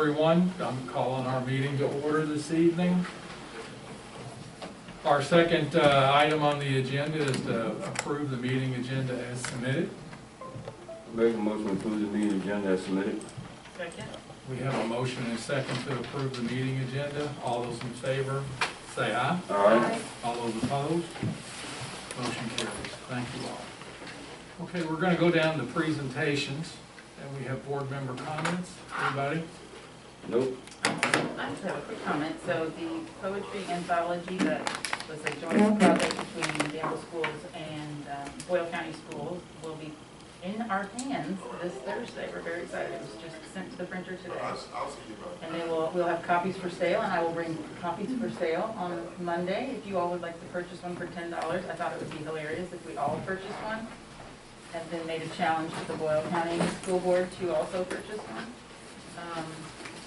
everyone. I'm calling our meeting to order this evening. Our second item on the agenda is to approve the meeting agenda as submitted. Make a motion to approve the meeting agenda as submitted. Second. We have a motion and a second to approve the meeting agenda. All those in favor, say aye. Aye. All those opposed? Motion carries. Thank you all. Okay, we're going to go down to presentations, and we have board member comments. Anybody? Nope. I just have a quick comment. So the poetry anthology that was a joint project between Gamble Schools and Boyle County Schools will be in our hands this Thursday. We're very excited. It was just sent to the printer today. And we'll have copies for sale, and I will bring copies for sale on Monday. If you all would like to purchase one for $10, I thought it would be hilarious if we all purchased one. And then made a challenge to the Boyle County School Board to also purchase one.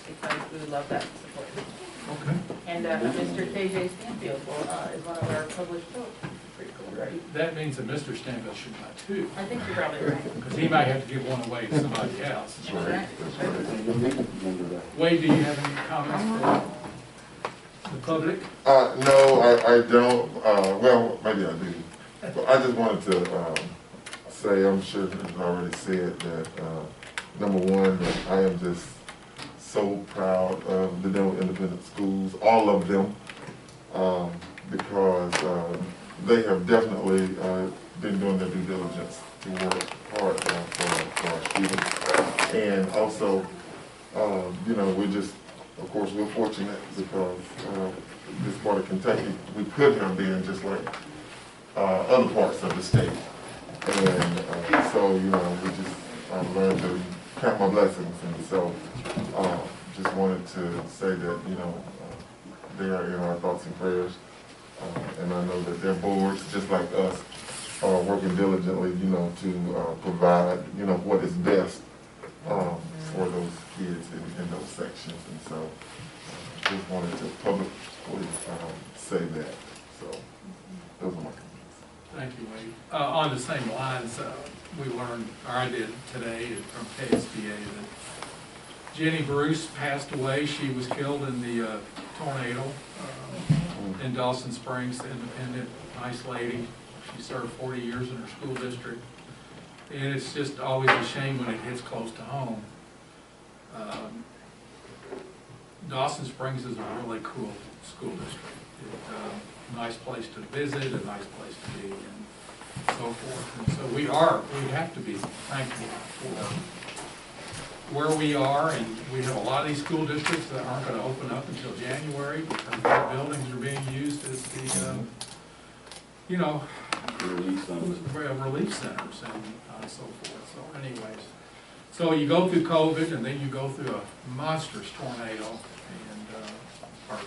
Because we would love that support. Okay. And Mr. KJ Stanfield is one of our published poets. Pretty cool, right? That means that Mr. Stanfield should buy two, I think you're probably right. because he might have to give one away to somebody else. That's right. Wade, do you have any comments for the public? No, I don't. Well, maybe I do. But I just wanted to say, I'm sure I've already said that, number one, that I am just so proud of the Denver Independent Schools, all of them, because they have definitely been doing their due diligence to work hard for our students. And also, you know, of course, we're fortunate because this part of Kentucky, we could have been just like other parts of the state. And so, you know, I learned to count my blessings. And so, just wanted to say that, you know, they are in our thoughts and prayers. And I know that their boards, just like us, are working diligently, you know, to provide, you know, what is best for those kids in those sections. And so, just wanted to publicly say that. So, those are my comments. Thank you, Wade. On the same lines, we learned, or I did today from KSBA, that Jenny Bruce passed away. She was killed in the tornado in Dawson Springs, independent, nice lady. She served 40 years in her school district. And it's just always a shame when it hits close to home. Dawson Springs is a really cool school district. Nice place to visit, a nice place to be, and so forth. And so we have to be thankful for where we are, and we have a lot of these school districts that aren't going to open up until January because their buildings are being used as the, you know, relief centers and so forth. So anyways, so you go through COVID, and then you go through a monstrous tornado, and our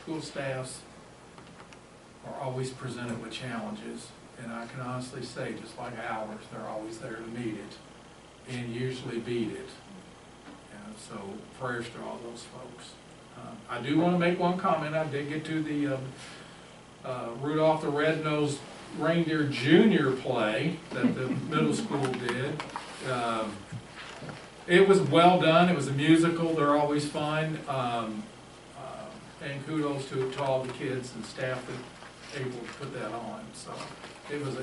school staffs are always presented with challenges, and I can honestly say, just like ours, they're always there to meet it and usually beat it. And so prayers to all those folks. I do want to make one comment. I did get to the Rudolph the Red-Nosed Reindeer Junior play that the middle school did. It was well done. It was a musical. They're always fun. And kudos to all the kids and staff that able to put that on. So it was a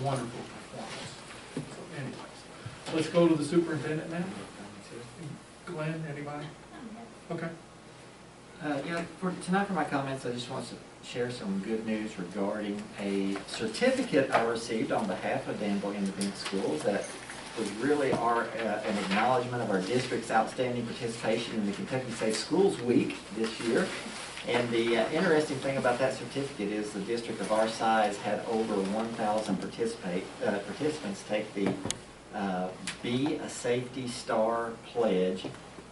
wonderful performance. So anyways, let's go to the superintendent now. Glenn, anybody? Okay. Yeah, for tonight for my comments, I just want to share some good news regarding a certificate I received on behalf of Danville Independent Schools that was really an acknowledgement of our district's outstanding participation in the Kentucky Safe Schools Week this year. And the interesting thing about that certificate is the district of our size had over 1,000 participants take the Be a Safety Star pledge,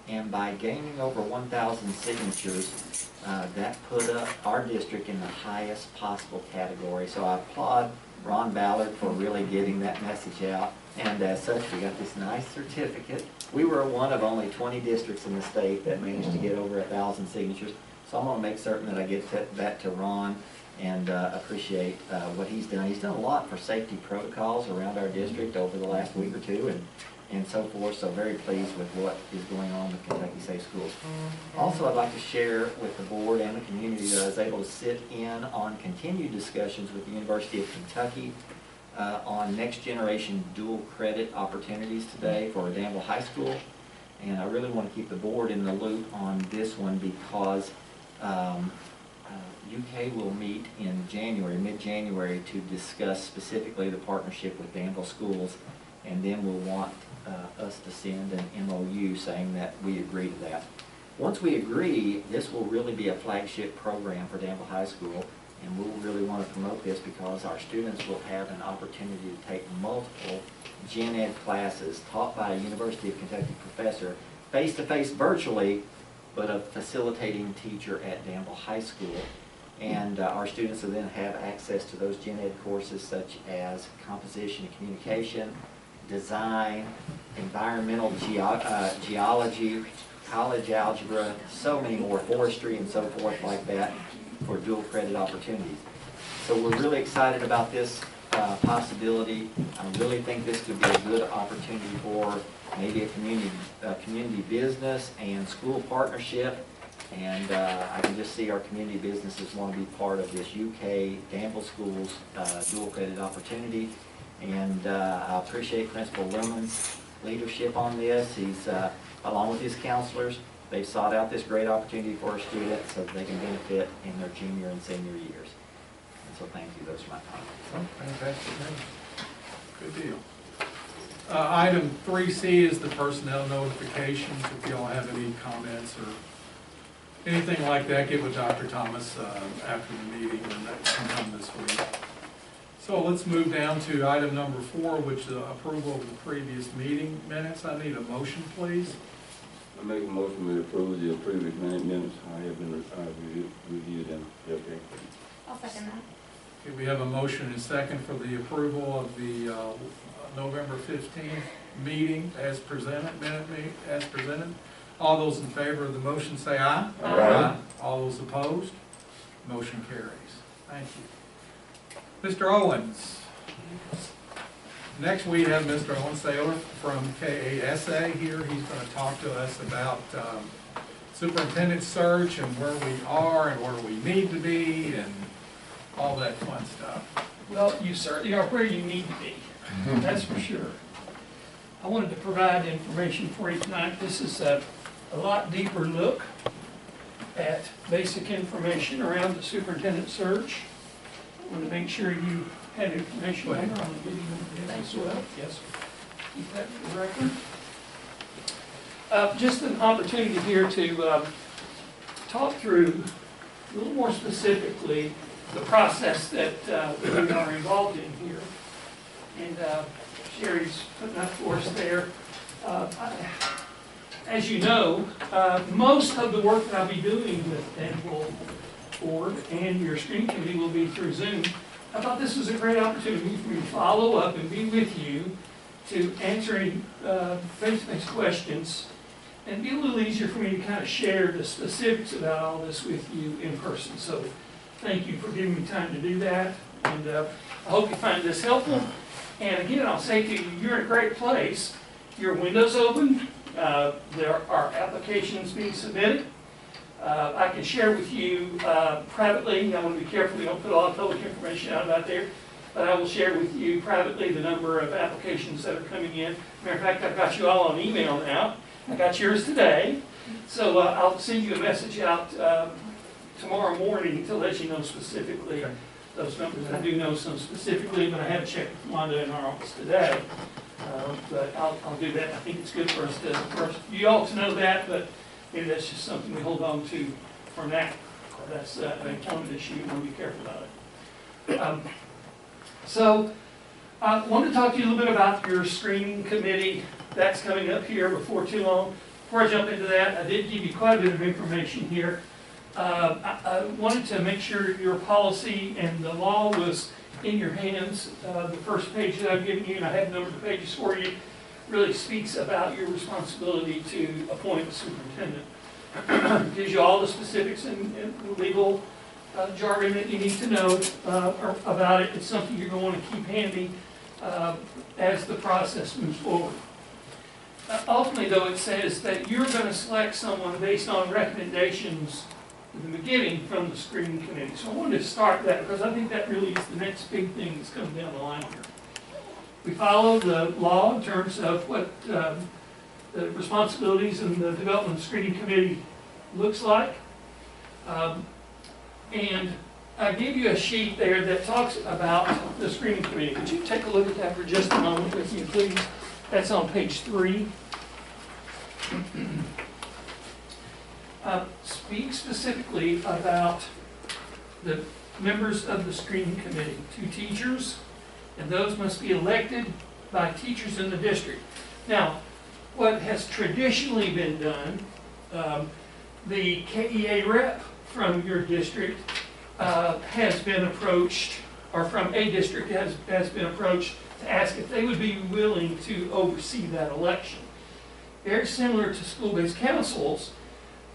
and by gaining over 1,000 signatures, that put our district in the highest possible category. So I applaud Ron Ballard for really getting that message out, and as such we got this nice certificate. We were one of only 20 districts in the state that managed to get over 1,000 signatures. So I'm going to make certain that I get that to Ron and appreciate what he's done. He's done a lot for safety protocols around our district over the last week or two, and and so forth, so very pleased with what is going on with Kentucky Safe Schools. Also, I'd like to share with the board and the community that I was able to sit in on continued discussions with the University of Kentucky on next generation dual credit opportunities today for Danville High School. And I really want to keep the board in the loop on this one because UK will meet in January, mid-January, to discuss specifically the partnership with Danville Schools, and then we'll want us to send an MOU saying that we agree to that. Once we agree, this will really be a flagship program for Danville High School, and we'll really want to promote this because our students will have an opportunity to take multiple gen ed classes taught by a University of Kentucky professor, face-to-face virtually, but a facilitating teacher at Danville High School. And our students will then have access to those gen ed courses such as composition and communication, design, environmental geology, college algebra, so many more, forestry and so forth like that, for dual credit opportunities. So we're really excited about this possibility. I really think this could be a good opportunity for maybe a community business and school partnership. And I can just see our community businesses want to be part of this UK Danville Schools dual credit opportunity. And I appreciate Principal Lumen's leadership on this. He's, along with his counselors, they've sought out this great opportunity for our students so that they can benefit in their junior and senior years. And so thank you. Those are my comments. Fantastic. Good deal. Item 3C is the personnel notifications. If y'all have any comments or anything like that, get with Dr. Thomas after the meeting or sometime this week. So let's move down to item number 4, which is approval of the previous meeting minutes. I need a motion, please. I make a motion to approve the previous minutes. I have been reviewed them. Okay. I'll second that. Okay, we have a motion and a second for the approval of the November 15th meeting as presented, as presented. All those in favor of the motion say aye. Aye. All those opposed? Motion carries. Thank you. Mr. Owens. Next we have Mr. Owen Saylor from KASA here. He's going to talk to us about superintendent search and where we are and where we need to be and all that fun stuff. Well, you certainly are where you need to be, that's for sure. I wanted to provide information for you tonight. This is a lot deeper look at basic information around the superintendent search. I want to make sure you had information on the meeting as well. Yes, sir. Keep that for the record. Just an opportunity here to talk through a little more specifically the process that we are involved in here. And Sherry's putting that for us there. As you know, most of the work that I'll be doing with Danville Board and your screening committee will be through Zoom. I thought this was a great opportunity for me to follow up and be with you to answer any face-to-face questions and be a little easier for me to kind of share the specifics about all this with you in person. So thank you for giving me time to do that, and I hope you find this helpful. And again, I'll say to you, you're in a great place. Your window's open. There are applications being submitted. I can share with you privately. I want to be careful we don't put all public information out about there, but I will share with you privately the number of applications that are coming in. Matter of fact, I've got you all on email now. I got yours today, so I'll send you a message out tomorrow morning to let you know specifically those numbers. I do know some specifically, but I haven't checked with Wanda in our office today. But I'll do that. I think it's good for us to, for you all to know that, but maybe that's just something we hold on to for now. That's an employment issue. You want to be careful about it. So I want to talk to you a little bit about your screening committee. That's coming up here before too long. Before I jump into that, I did give you quite a bit of information here. I wanted to make sure your policy and the law was in your hands. The first page that I've given you, and I have numbered the pages for you, really speaks about your responsibility to appoint a superintendent. Gives you all the specifics and legal jargon that you need to know about it. It's something you're going to want to keep handy as the process moves forward. Ultimately, though, it says that you're going to select someone based on recommendations at the beginning from the screening committee. So I wanted to start that because I think that really is the next big thing that's coming down the line here. We follow the law in terms of what the responsibilities and the development screening committee looks like. And I gave you a sheet there that talks about the screening committee. Could you take a look at that for just a moment with me, please? That's on page 3. Speak specifically about the members of the screening committee. 2 teachers, and those must be elected by teachers in the district. Now, what has traditionally been done, the KEA rep from your district has been approached, or from a district has been approached to ask if they would be willing to oversee that election. Very similar to school-based councils,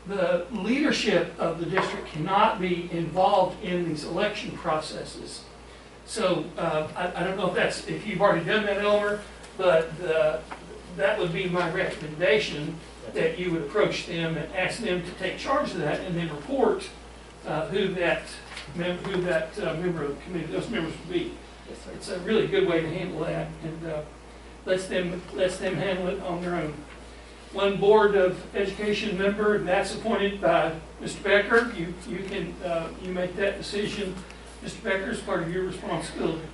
the leadership of the district cannot be involved in these election processes. So I don't know if you've already done that, Elmer, but that would be my recommendation, that you would approach them and ask them to take charge of that and then report who that member of the committee, those members would be. Yes, sir. It's a really good way to handle that, and lets them handle it on their own. 1 Board of Education member, and that's appointed by Mr. Becker. You make that decision. Mr. Becker is part of your responsibility.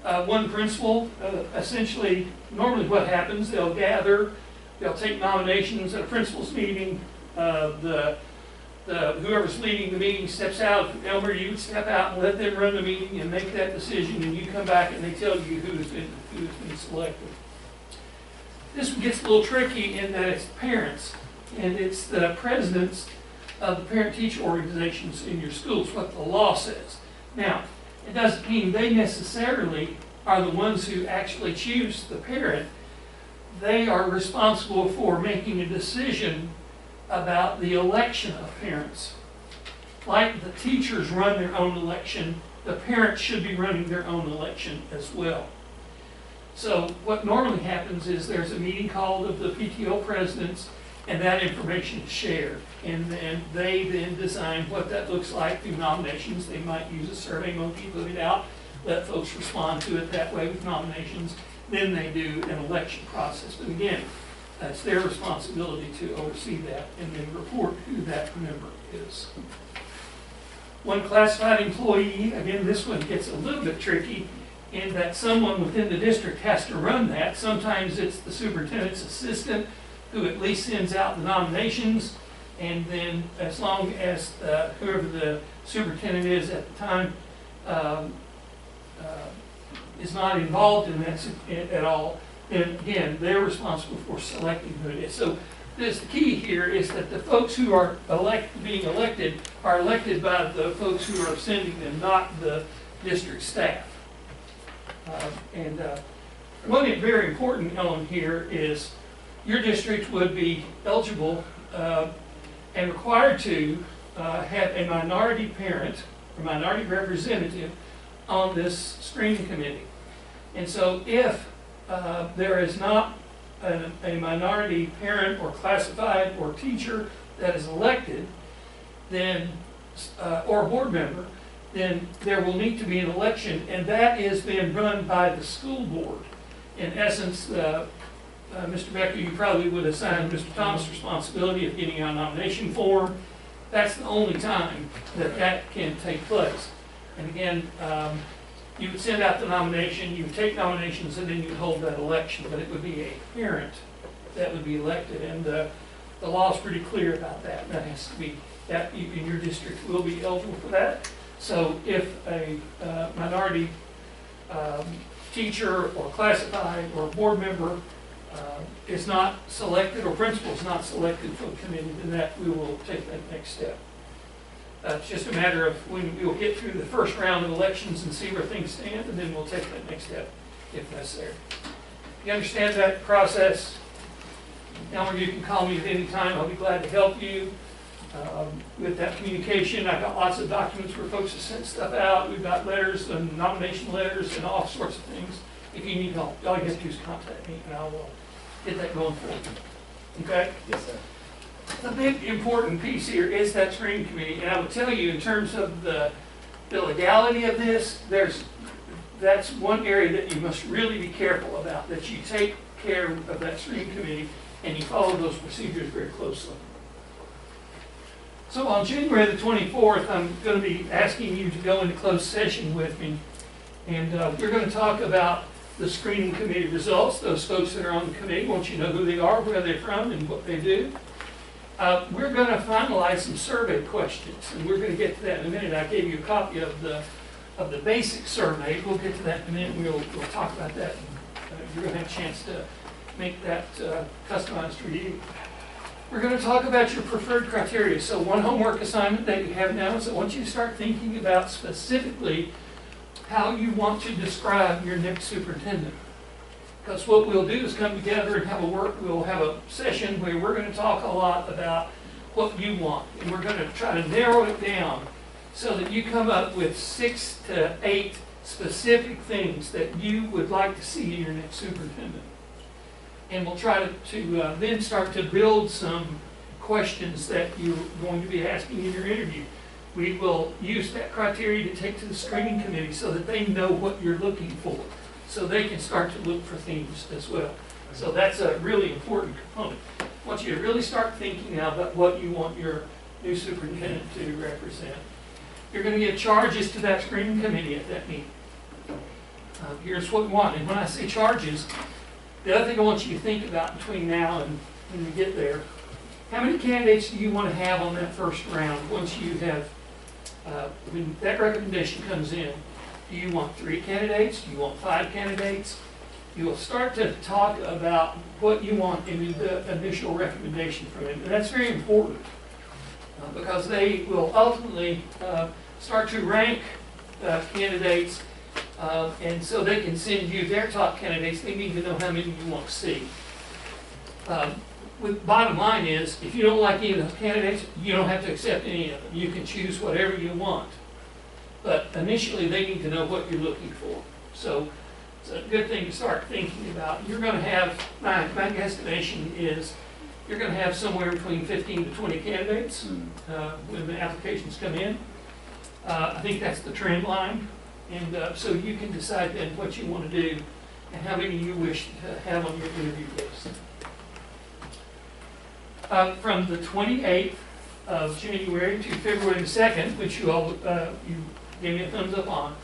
1 principal, essentially, normally what happens, they'll take nominations at a principal's meeting. Whoever's leading the meeting steps out. Elmer, you would step out and let them run the meeting and make that decision, and you come back and they tell you who's been selected. This one gets a little tricky in that it's parents, and it's the presidents of the parent-teacher organizations in your schools, what the law says. Now, it doesn't mean they necessarily are the ones who actually choose the parent. They are responsible for making a decision about the election of parents. Like the teachers run their own election, the parents should be running their own election as well. So what normally happens is there's a meeting called of the PTO presidents, and that information is shared. And then they then design what that looks like through nominations. They might use a survey monkey, put it out, let folks respond to it that way with nominations. Then they do an election process. But again, that's their responsibility to oversee that and then report who that member is. 1 classified employee, again, this one gets a little bit tricky in that someone within the district has to run that. Sometimes it's the superintendent's assistant who at least sends out the nominations, and then as long as whoever the superintendent is at the time is not involved in that at all, then again, they're responsible for selecting who it is. So the key here is that the folks who are being elected are elected by the folks who are sending them, not the district staff. One very important element here is your district would be eligible and required to have a minority parent or minority representative on this screening committee. And so if there is not a minority parent or classified or teacher that is elected, then or a board member, then there will need to be an election, and that is being run by the school board. In essence, Mr. Becker, you probably would assign Mr. Thomas responsibility of getting out a nomination form. That's the only time that can take place. And again, you would send out the nomination, you would take nominations, and then you would hold that election, but it would be a parent that would be elected, and the law is pretty clear about that. That has to be, that in your district will be eligible for that. So if a minority teacher or classified or board member is not selected, or principal is not selected for the committee, then that we will take that next step. It's just a matter of when we'll get through the first round of elections and see where things stand, and then we'll take that next step if necessary. You understand that process? Elmer, you can call me at any time. I'll be glad to help you with that communication. I've got lots of documents where folks have sent stuff out. We've got letters and nomination letters and all sorts of things. If you need help, all you have to do is contact me, and I will get that going forward. Okay? Yes, sir. The big important piece here is that screening committee, and I will tell you in terms of the legality of this, that's one area that you must really be careful about, that you take care of that screening committee and you follow those procedures very closely. So on January the 24th, I'm going to be asking you to go into closed session with me, and we're going to talk about the screening committee results. Those folks that are on the committee, I want you to know who they are, where they're from, and what they do. We're going to finalize some survey questions, and we're going to get to that in a minute. I gave you a copy of the basic survey. We'll get to that in a minute. We'll talk about that. You're going to have a chance to make that customized for you. We're going to talk about your preferred criteria. So one homework assignment that you have now is I want you to start thinking about specifically how you want to describe your next superintendent. Because what we'll do is come together and we'll have a session where we're going to talk a lot about what you want. And we're going to try to narrow it down so that you come up with 6 to 8 specific things that you would like to see in your next superintendent. And we'll try to then start to build some questions that you're going to be asking in your interview. We will use that criteria to take to the screening committee so that they know what you're looking for, so they can start to look for themes as well. So that's a really important component. I want you to really start thinking now about what you want your new superintendent to represent. You're going to give charges to that screening committee at that meeting. Here's what we want. And when I say charges, the other thing I want you to think about between now and when we get there, how many candidates do you want to have on that first round once you have, when that recommendation comes in? Do you want 3 candidates? Do you want 5 candidates? You will start to talk about what you want in the initial recommendation from them. And that's very important because they will ultimately start to rank candidates, and so they can send you their top candidates. They need to know how many you want to see. Bottom line is, if you don't like any of those candidates, you don't have to accept any of them. You can choose whatever you want. But initially, they need to know what you're looking for. So it's a good thing to start thinking about. You're going to have, my guesstimation is, you're going to have somewhere between 15 to 20 candidates when the applications come in. I think that's the trend line. And so you can decide then what you want to do and how many you wish to have on your interview list. From the 28th of January to February the 2nd, which you all you gave me a thumbs up on,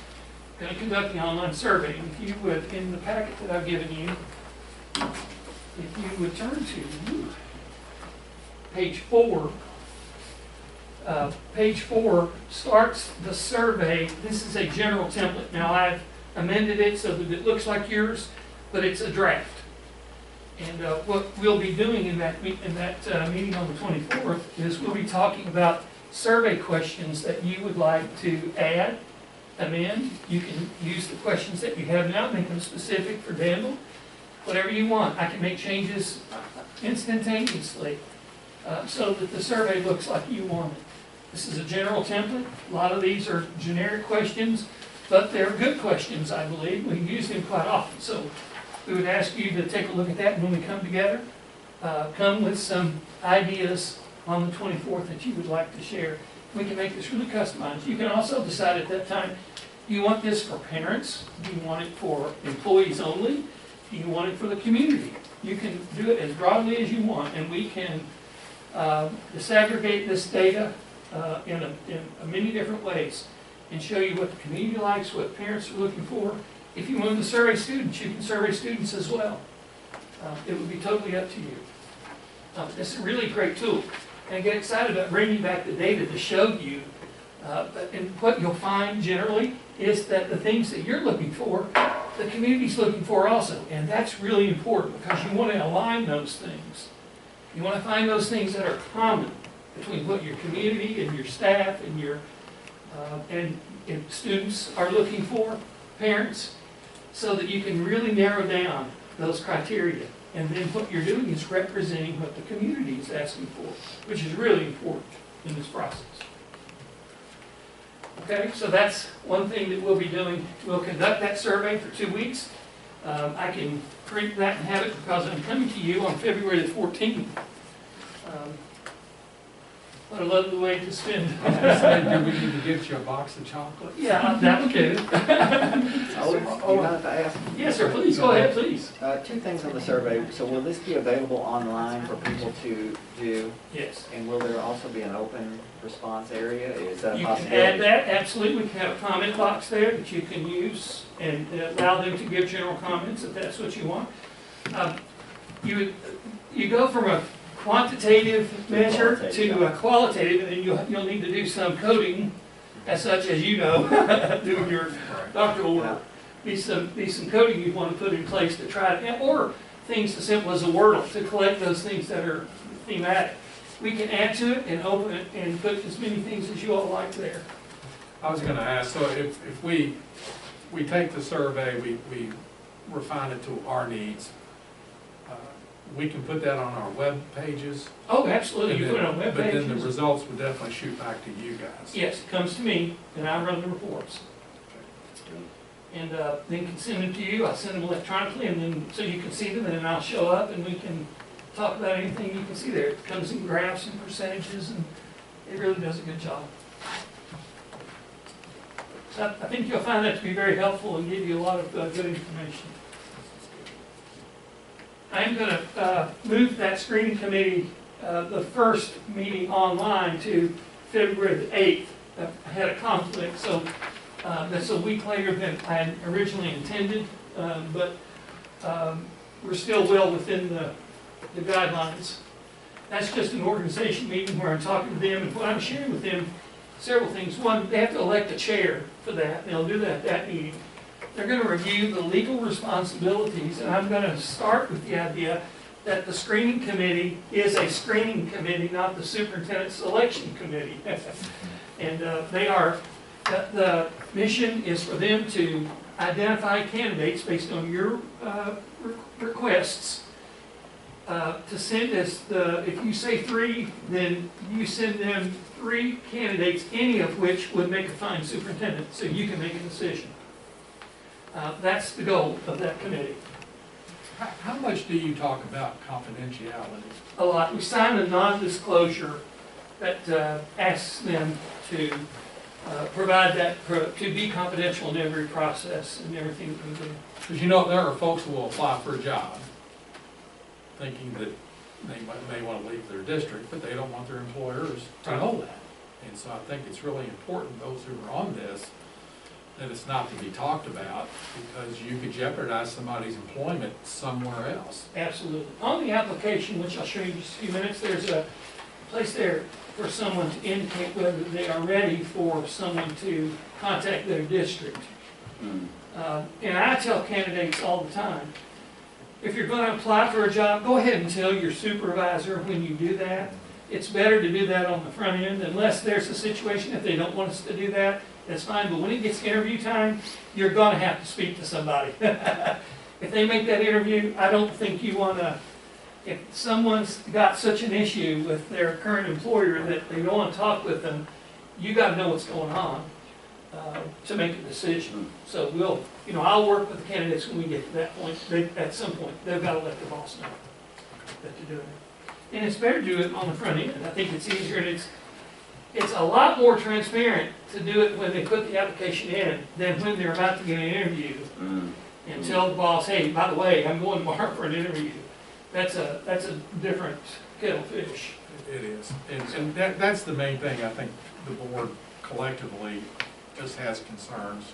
I'm going to conduct the online survey. If you would, in the packet that I've given you, if you would turn to page 4, page 4 starts the survey. This is a general template. Now I've amended it so that it looks like yours, but it's a draft. And what we'll be doing in that meeting on the 24th is we'll be talking about survey questions that you would like to add, amend. You can use the questions that you have now, make them specific for Danville, whatever you want. I can make changes instantaneously so that the survey looks like you want it. This is a general template. A lot of these are generic questions, but they're good questions, I believe. We use them quite often. So we would ask you to take a look at that, and when we come together, come with some ideas on the 24th that you would like to share. We can make this really customized. You can also decide at that time, do you want this for parents? Do you want it for employees only? Do you want it for the community? You can do it as broadly as you want, and we can disaggregate this data in many different ways and show you what the community likes, what parents are looking for. If you want to survey students, you can survey students as well. It would be totally up to you. It's a really great tool. And I get excited about bringing back the data to show you. And what you'll find generally is that the things that you're looking for, the community's looking for also. And that's really important because you want to align those things. You want to find those things that are common between what your community and your staff and your and students are looking for, parents, so that you can really narrow down those criteria. And then what you're doing is representing what the community is asking for, which is really important in this process. Okay, so that's one thing that we'll be doing. We'll conduct that survey for 2 weeks. I can print that and have it because I'm coming to you on February the 14th. What a lovely way to spend. Do we need to get you a box of chocolates? Yeah, that would do. You mind if I ask? Yes, sir, please, go ahead, please. Two things on the survey. So will this be available online for people to do? Yes. And will there also be an open response area? Is that a You can possibility? add that, absolutely. We can have a comment box there that you can use and allow them to give general comments if that's what you want. You go from a quantitative measure to a qualitative, and then you'll need to do some coding, as such as you know, doing your doctoral work. Be some coding you want to put in place to try to, or things as simple as a Wordle to collect those things that are thematic. We can add to it and open it and put as many things as you all like there. I was gonna ask, so if we take the survey, we refine it to our needs, we can put that on our web pages? Oh, absolutely, you put it on web But then the pages. results would definitely shoot back to you guys? Yes, it comes to me, and I run the reports. And then can send them to you, I send them electronically, and then, so you can see them, and then I'll show up, and we can talk about anything you can see there. It comes in graphs and percentages, and it really does a good job. So I think you'll find that to be very helpful and give you a lot of good information. I'm going to move that screening committee, the first meeting online to February the 8th. I had a conflict, so that's a week later than I had originally intended, but we're still well within the guidelines. That's just an organization meeting where I'm talking to them, and what I'm sharing with them, several things. One, they have to elect a chair for that, and they'll do that at that meeting. They're going to review the legal responsibilities, and I'm going to start with the idea that the screening committee is a screening committee, not the superintendent selection committee. And they are, the mission is for them to identify candidates based on your requests, to send us if you say 3, then you send them 3 candidates, any of which would make a fine superintendent, so you can make a decision. That's the goal of that committee. How much do you talk about confidentiality? A lot. We signed a non-disclosure that asks them to provide that, to be confidential in every process and everything that we do. Because you know, there are folks who will apply for a job thinking that they may want to leave their district, but they don't want their employers to know that. And so I think it's really important, those who are on this, that it's not to be talked about, because you could jeopardize somebody's employment somewhere else. Absolutely. On the application, which I'll show you in just a few minutes, there's a place there for someone to indicate whether they are ready for someone to contact their district. And I tell candidates all the time, if you're going to apply for a job, go ahead and tell your supervisor when you do that. It's better to do that on the front end, unless there's a situation, if they don't want us to do that, that's fine, but when it gets interview time, you're going to have to speak to somebody. If they make that interview, I don't think you want to, if someone's got such an issue with their current employer that they don't want to talk with them, you got to know what's going on to make a decision. So I'll work with the candidates when we get to that point. At some point, they've got to let the boss know that they're doing it. And it's better to do it on the front end. I think it's easier, and it's a lot more transparent to do it when they put the application in than when they're about to get an interview and tell the boss, hey, by the way, I'm going tomorrow for an interview. That's a different kettle of fish. It is. And that's the main thing. I think the board collectively just has concerns,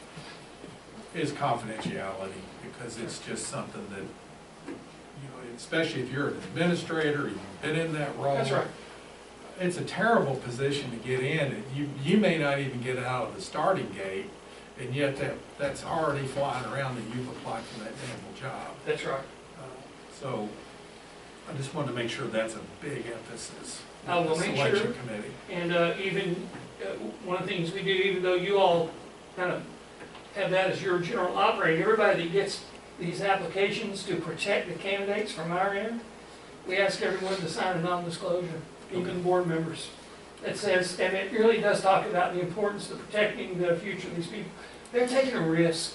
is confidentiality, because it's just something that, especially if you're an administrator, you've been in that role. That's right. It's a terrible position to get in, and you may not even get out of the starting gate, and yet that's already flying around that you've applied for that damn job. That's right. So I just wanted to make sure that's a big emphasis. I will with the make selection sure. committee. And even one of the things we do, even though you all kind of have that as your general operating, everybody that gets these applications to protect the candidates from our end, we ask everyone to sign a non-disclosure, even board members. It says, and it really does talk about the importance of protecting the future of these people. They're taking a risk.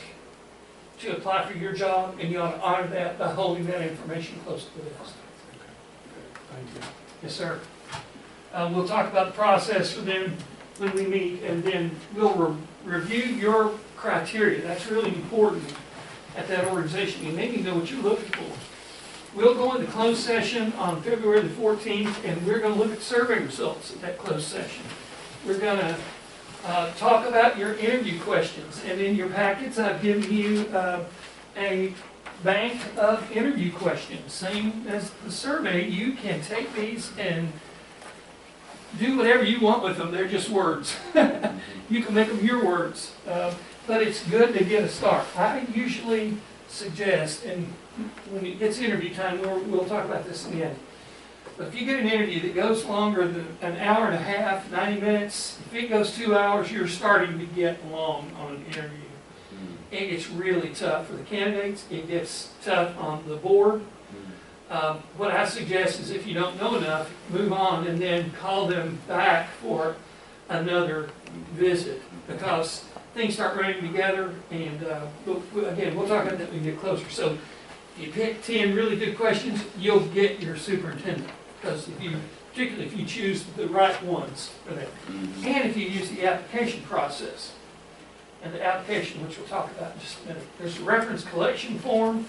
to apply for your job, and you ought to honor that by holding that information close to the vest. Thank you. Yes, sir. We'll talk about the process for them when we meet, and then we'll review your criteria. That's really important at that organization. You maybe know what you're looking for. We'll go into closed session on February the 14th, and we're going to look at survey results at that closed session. We're going to talk about your interview questions, and in your packets I've given you a bank of interview questions. Same as the survey, you can take these and do whatever you want with them. They're just words. You can make them your words, but it's good to get a start. I usually suggest, and when it gets interview time, we'll talk about this in the end. But if you get an interview that goes longer than an hour and a half, 90 minutes, if it goes 2 hours, you're starting to get long on an interview. It gets really tough for the candidates. It gets tough on the board. What I suggest is if you don't know enough, move on and then call them back for another visit, because things start running together, and again, we'll talk about that when we get closer. So if you pick 10 really good questions, you'll get your superintendent, because particularly if you choose the right ones for that. And if you use the application process. And the application, which we'll talk about in just a minute. There's a reference collection form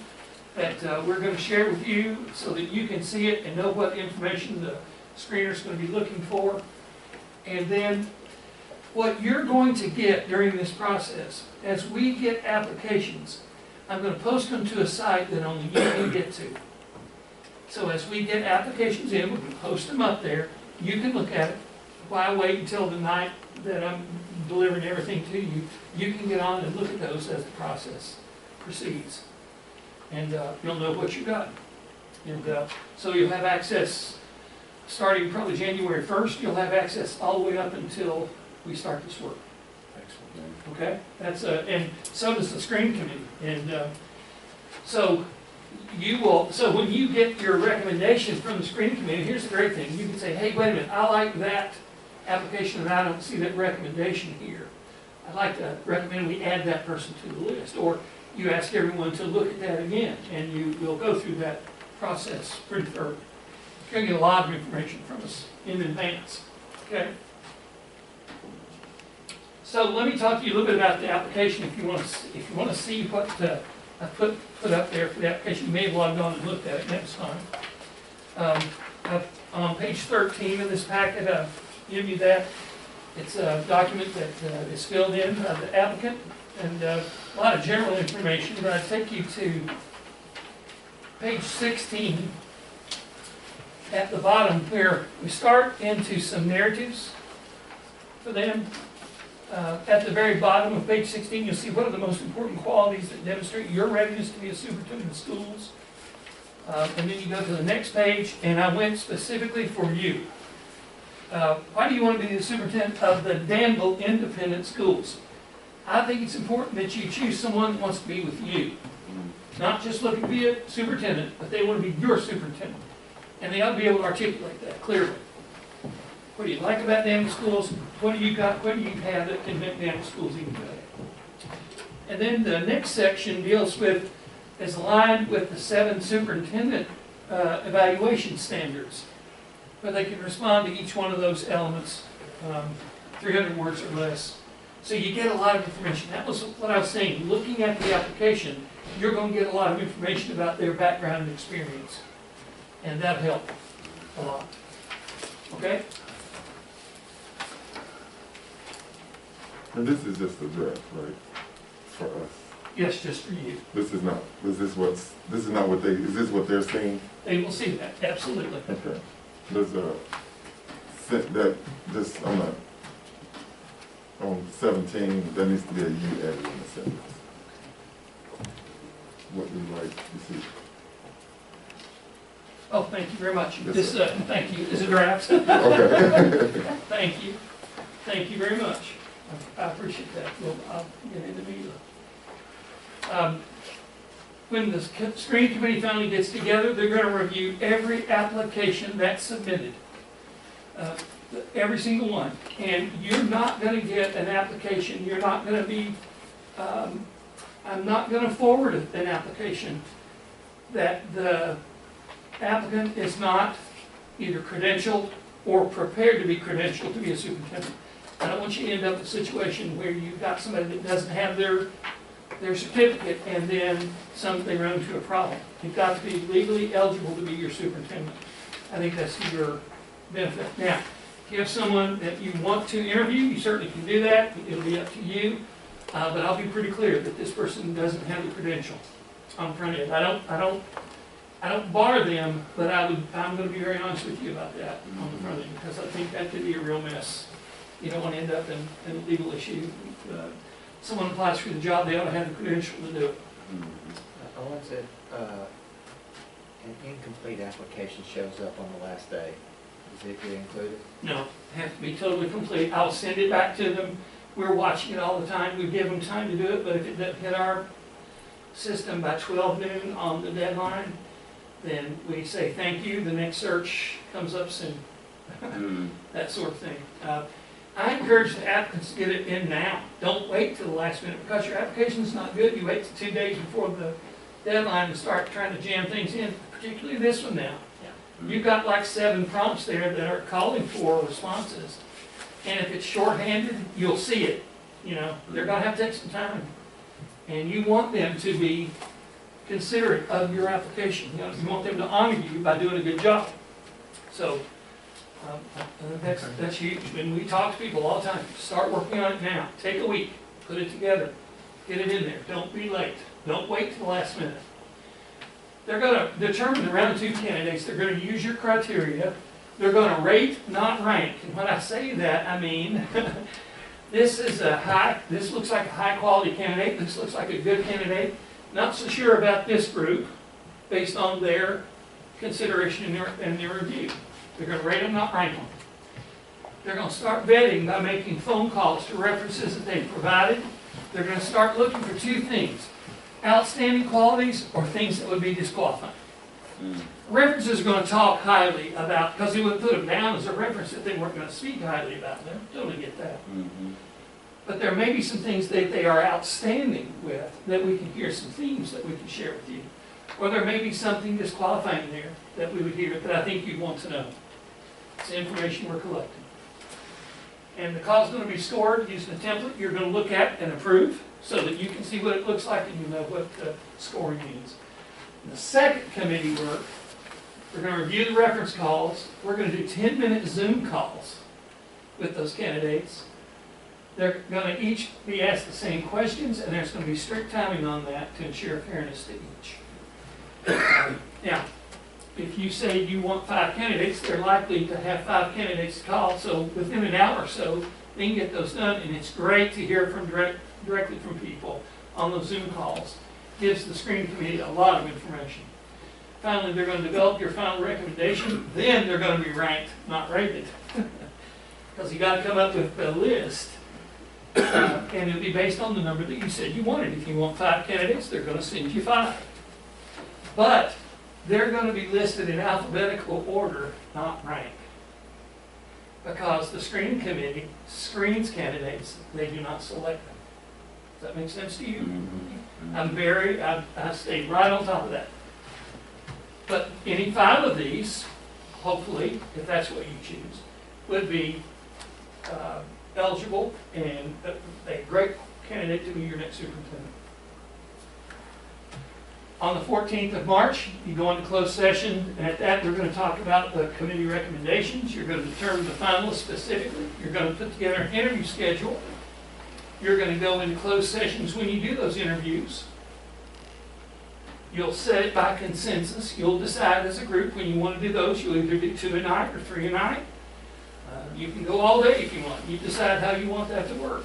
that we're going to share with you so that you can see it and know what information the screener is going to be looking for. And then what you're going to get during this process, as we get applications, I'm going to post them to a site that only you can get to. So as we get applications in, we'll post them up there. You can look at it. Why wait until the night that I'm delivering everything to you? You can get on and look at those as the process proceeds. And you'll know what you got. And so you'll have access, starting probably January 1st, you'll have access all the way up until we start this work. Excellent. Okay? That's and so does the screen committee. And so when you get your recommendation from the screen committee, here's the great thing. You can say, hey, wait a minute, I like that application and I don't see that recommendation here. I'd like to recommend we add that person to the list. Or you ask everyone to look at that again, and you will go through that process pretty thoroughly. You're going to get a lot of information from us in advance. Okay? So let me talk to you a little bit about the application. If you want to see what I put up there for the application, you may have logged on and looked at it next time. On page 13 of this packet, I've given you that. It's a document that is filled in by the applicant, and a lot of general information, but I take you to page 16 at the bottom, where we start into some narratives for them. At the very bottom of page 16, you'll see what are the most important qualities that demonstrate your readiness to be a superintendent of schools. And then you go to the next page, and I went specifically for you. Why do you want to be the superintendent of the Danville Independent Schools? I think it's important that you choose someone that wants to be with you. Not just looking to be a superintendent, but they want to be your superintendent. And they ought to be able to articulate that clearly. What do you like about Danville Schools? What do you got? What do you have that can make Danville Schools even better? And then the next section deals with, is aligned with the 7 superintendent evaluation standards, where they can respond to each one of those elements, 300 words or less. So you get a lot of information. That was what I was saying. Looking at the application, you're going to get a lot of information about their background and experience. And that'll help a lot. Okay? And this is just a draft, right, for us? Yes, just for you. This is not what is this what they're seeing? They will see that, absolutely. Okay. There's I'm not, on 17, there needs to be a U added in the sentence. What do you like to see? Oh, thank you very much. Yes, This, thank you. Is it draft? Okay. Thank you. Thank you very much. I appreciate that. I'll get into me. When the screening committee finally gets together, they're going to review every application that's submitted. Every single one. And you're not going to get an application. You're not going to be, I'm not gonna forward an application that the applicant is not either credentialed or prepared to be credentialed to be a superintendent. I don't want you to end up in a situation where you've got somebody that doesn't have their certificate and then they run into a problem. You've got to be legally eligible to be your superintendent. I think that's to your benefit. Now, if you have someone that you want to interview, you certainly can do that. It'll be up to you. But I'll be pretty clear that this person doesn't have the credential on the front end. I don't bar them, but I'm gonna be very honest with you about that on the front end, because I think that could be a real mess. You don't want to end up in a legal issue. Someone applies for the job, they ought to have the credential to do it. I want to, an incomplete application shows up on the last day. Does it get included? No, it has to be totally complete. I'll send it back to them. We're watching it all the time. We give them time to do it, but if it doesn't hit our system by 12 noon on the deadline, then we say thank you, the next search comes up soon. That sort of thing. I encourage the applicants to get it in now. Don't wait till the last minute, because your application is not good. You wait till 2 days before the deadline and start trying to jam things in, particularly this one now. You've got like 7 prompts there that are calling for responses. And if it's shorthanded, you'll see it. You know, they're gonna have to take some time. And you want them to be considerate of your application. You know, you want them to honor you by doing a good job. So, that's huge. When we talk to people all the time, start working on it now. Take a week, put it together, get it in there. Don't be late. Don't wait till the last minute. They're gonna determine the round 2 candidates. They're gonna use your criteria. They're gonna rate, not rank. And when I say that, I mean, this looks like a high quality candidate. This looks like a good candidate. Not so sure about this group based on their consideration and their review. They're going to rate them, not rank them. They're going to start vetting by making phone calls to references that they've provided. They're going to start looking for 2 things: outstanding qualities or things that would be disqualifying. References are going to talk highly about, because they would put them down as a reference that they weren't going to speak highly about them. Totally get that. But there may be some things that they are outstanding with that we can hear some themes that we can share with you. Or there may be something disqualifying there that we would hear that I think you'd want to know. It's the information we're collecting. And the call is going to be scored using a template you're going to look at and approve so that you can see what it looks like and you know what the scoring means. In the second committee work, we're going to review the reference calls. We're going to do 10-minute Zoom calls with those candidates. They're going to each be asked the same questions, and there's going to be strict timing on that to ensure fairness to each. Now, if you say you want 5 candidates, they're likely to have 5 candidates to call, so within an hour or so, they can get those done, and it's great to hear from directly from people on those Zoom calls. Gives the screening committee a lot of information. Finally, they're going to develop your final recommendation, then they're going to be ranked, not rated. Because you got to come up with a list, and it'll be based on the number that you said you wanted. If you want 5 candidates, they're going to send you 5. But they're going to be listed in alphabetical order, not rank. Because the screening committee screens candidates, they do not select them. Does that make sense to you? I stayed right on top of that. But any 5 of these, hopefully, if that's what you choose, would be eligible and a great candidate to be your next superintendent. On the 14th of March, you go into closed session, and at that we're going to talk about the committee recommendations. You're going to determine the finalists specifically. You're going to put together an interview schedule. You're going to go into closed sessions when you do those interviews. You'll set it by consensus. You'll decide as a group when you want to do those. You'll either do 2 a night or 3 a night. You can go all day if you want. You decide how you want that to work.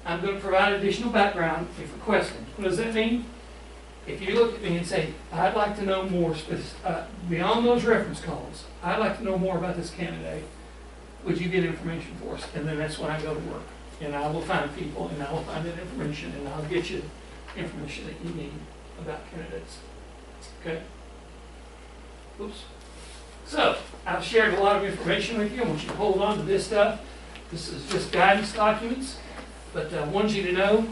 I'm going to provide additional background if requested. What does that mean? If you look at me and say, I'd like to know more, beyond those reference calls, I'd like to know more about this candidate, would you get information for us? And then that's when I go to work. And I will find people, and I will find that information, and I'll get you information that you need about candidates. Okay? Oops. So, I've shared a lot of information with you. I want you to hold on to this stuff. This is just guidance documents. But I wanted you to know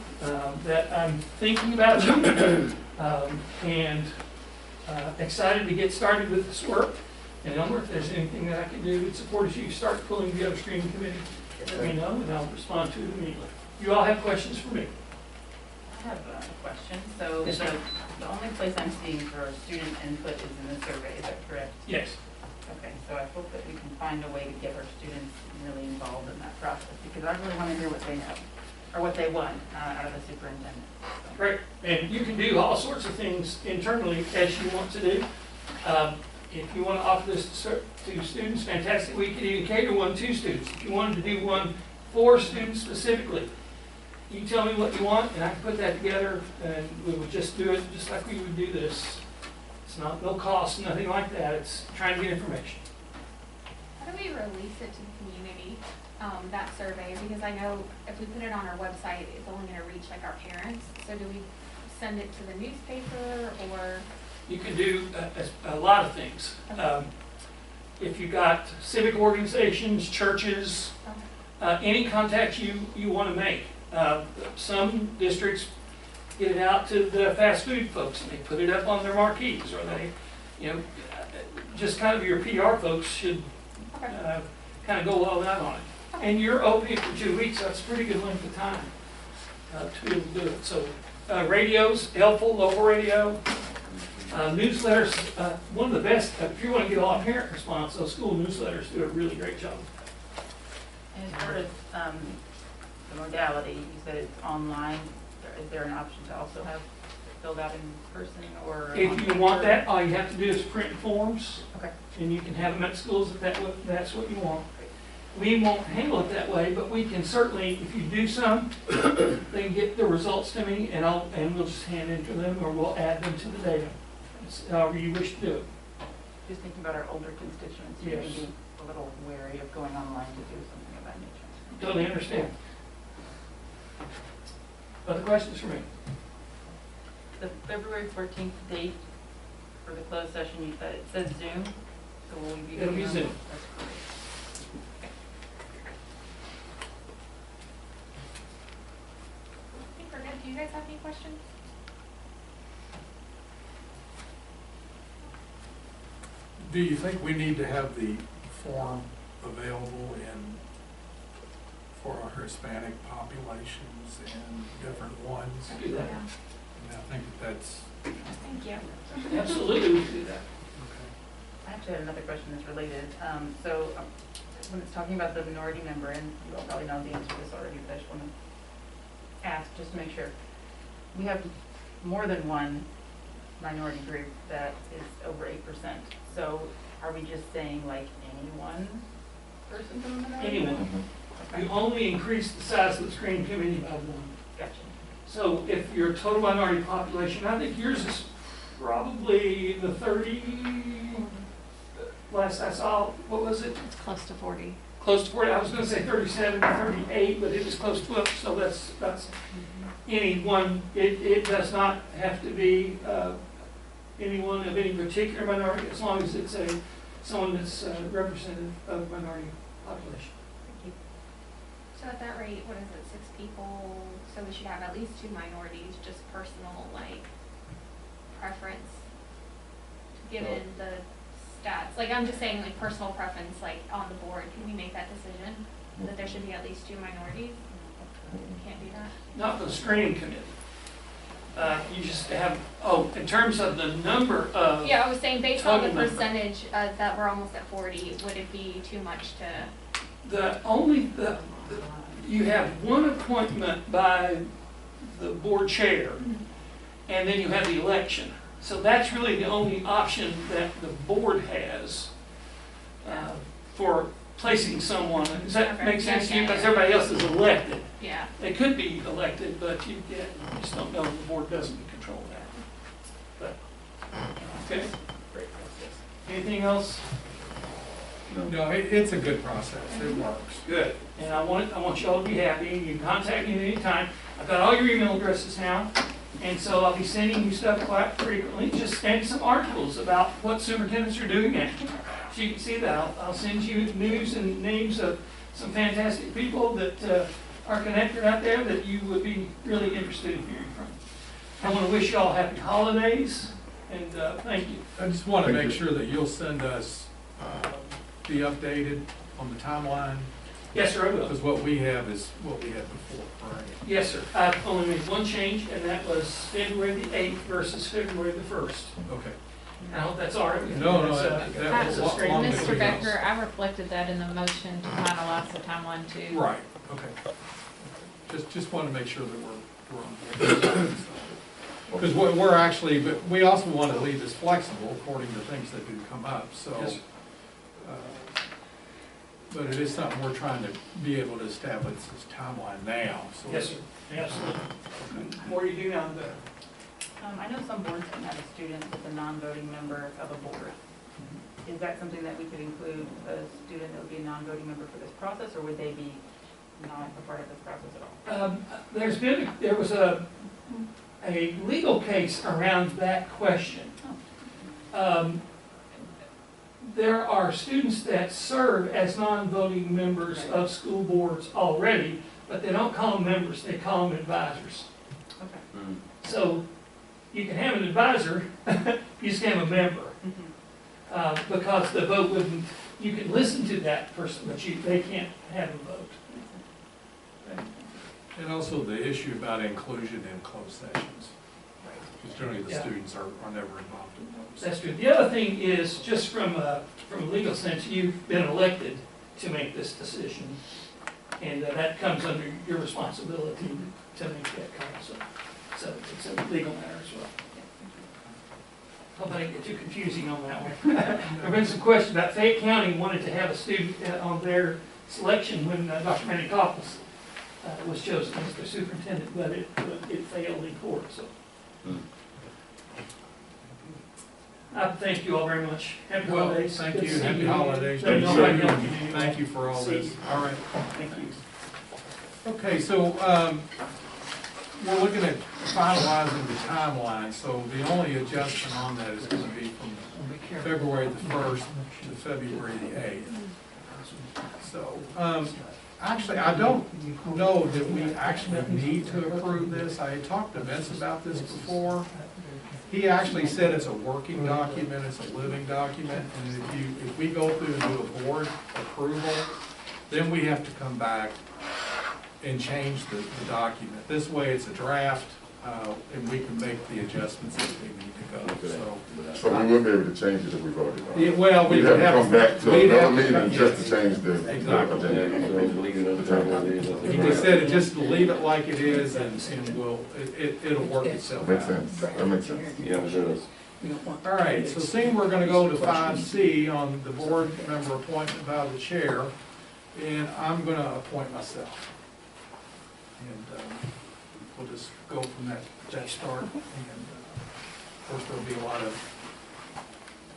that I'm thinking about you and excited to get started with this work. And Elmer, if there's anything that I can do to support as you start pulling together screening committee, let me know and I'll respond to it immediately. You all have questions for me? I have a question. So Yes, ma'am. the only place I'm seeing for student input is in the survey, is that correct? Yes. Okay, so I hope that we can find a way to get our students really involved in that process, because I really want to hear what they know, or what they want out of the superintendent. So. Great. And you can do all sorts of things internally as you want to do. If you want to offer this to students, fantastic. We could even cater one to students. If you wanted to do one for students specifically, you tell me what you want, and I can put that together, and we would just do it just like we would do this. It's not no cost, nothing like that. It's trying to get information. How do we release it to the community, that survey? Because I know if we put it on our website, it's only gonna reach like our parents. So do we send it to the newspaper or? You can do a lot of things. If you've got civic organizations, churches, any contact you want to make. Some districts get it out to the fast food folks and they put it up on their marquees, or they, just kind of your PR folks should kind of go all out on it. And you're open for 2 weeks, that's a pretty good length of time to be able to do it. So radio's helpful, local radio. Newsletters, one of the best, if you want to get a lot of parent response, those school newsletters do a really great job. And as far as the modality, you said it's online. Is there an option to also have filled out in person or? If you want that, all you have to do is print forms. Okay. And you can have them at schools if that's what you want. We won't handle it that way, but we can certainly, if you do some, they can get the results to me and we'll just hand it to them, or we'll add them to the data. It's however you wish to do it. Just thinking about our older constituents, who may be a little wary of going online to do something of that nature. Totally understand. Other questions for me? The February 14th date for the closed session, you said it says Zoom, so will we be? It'll be Zoom. That's great. I think we're good. Do you guys have any questions? Do you think we need to have the form available for our Hispanic populations and different ones? I do that. Yeah. And I think that's, Thank you. Absolutely, we can do that. okay. I actually had another question that's related. So when it's talking about the minority member, and you all probably know the answer to this already, but I just want to ask just to make sure. We have more than one minority group that is over 8%. So are we just saying like any one person from the minority? Anyone. Okay. You only increase the size of the screening committee by one. Gotcha. So if your total minority population, I think yours is probably the 30, last I saw, what was it? It's close to 40. Close to 40, I was gonna say 37 or 38, but it was close to it, so that's anyone. It does not have to be anyone of any particular minority, as long as it's someone that's representative of minority population. Thank you. So at that rate, what is it, 6 people? So we should have at least 2 minorities, just personal, preference, given the stats. I'm just saying, personal preference, on the board, can we make that decision? That there should be at least 2 minorities? Can't do that? Not the screening committee. You just have, in terms of the number of. Yeah, I was saying based on the total number. percentage that we're almost at 40, would it be too much to? You have one appointment by the board chair, and then you have the election. So that's really the only option that the board has for placing someone. Does that Okay. make sense to you? Yeah. Because everybody else is elected. Yeah. They could be elected, but you just don't know. The board doesn't control that. But, okay. Great. Anything else? No, it's a good process. It works. Good. And I want you all to be happy. You can contact me at any time. I've got all your email addresses now. And so I'll be sending you stuff quite frequently, just and some articles about what superintendents are doing now. So you can see that. I'll send you news and names of some fantastic people that are connected out there that you would be really interested in hearing from. I want to wish you all happy holidays, and thank you. I just want to Thank make you. sure that you'll send us the updated on the timeline, Yes, sir, I will. because what we have is what we had before, right? Yes, sir. I've only made one change, and that was February the 8th versus February the 1st. Okay. I hope that's all right with you. No, no, That's, that was that's a long straight- as we Mr. go. Becker, I reflected that in the motion to finalize the timeline too. Right, okay. Just want to make sure that we're on board. Because we're actually, but we also want to leave this flexible according to things that do come up, so. Yes, sir. But it is something we're trying to be able to establish this timeline now, so. Yes, sir. Absolutely. Okay. The more you do now, the better. I know some boards can have a student that's a non-voting member of a board. Is that something that we could include, a student that would be a non-voting member for this process, or would they be not a part of this process at all? There was a legal case around that question. There are students that serve as non-voting members of school boards already, but they don't call them members, they call them advisors. Okay. Mm. So you can have an advisor, you just can't have a member. Because the vote wouldn't, you can listen to that person, but they can't have a vote. And also the issue about inclusion in closed sessions. Because generally the Yeah. students are never involved in those. That's good. The other thing is, just from a legal sense, you've been elected to make this decision. And that comes under your responsibility to make that call. So it's a legal matter as well. Hope I didn't get too confusing on that one. There have been some questions about Fayette County wanted to have a student on their selection when Dr. Manikopoulos was chosen as the superintendent, but it failed in court, so. Mm. I thank you all very much. Happy Well, holidays. thank Good you, to see happy holidays. Thank you. Thank you. Nobody else can do Thank you for all See this. you. All right. Thank you. Okay, so, we're looking at finalizing the timeline, so the only adjustment on that is gonna be from February the 1st to February the 8th. So, actually, I don't know that we actually need to approve this. I had talked to Vince about this before. He actually said it's a working document, it's a living document, and if we go through and do a board approval, then we have to come back and change the document. This way, it's a draft, and we can make the adjustments that we need to go, so. So we wouldn't be able to change it if we voted on Yeah, it. well, We'd have to come back to we'd another have to meeting come- just to change the Exactly. Yeah, agenda. so leave it at the time it is. He just said, just leave it like it is, and it'll work itself Makes out. sense, that makes sense. Yeah, it does. All right, so seeing we're gonna go to 5C on the board member appointment by the chair, and I'm gonna appoint myself. And we'll just go from that start, and of course, there'll be a lot of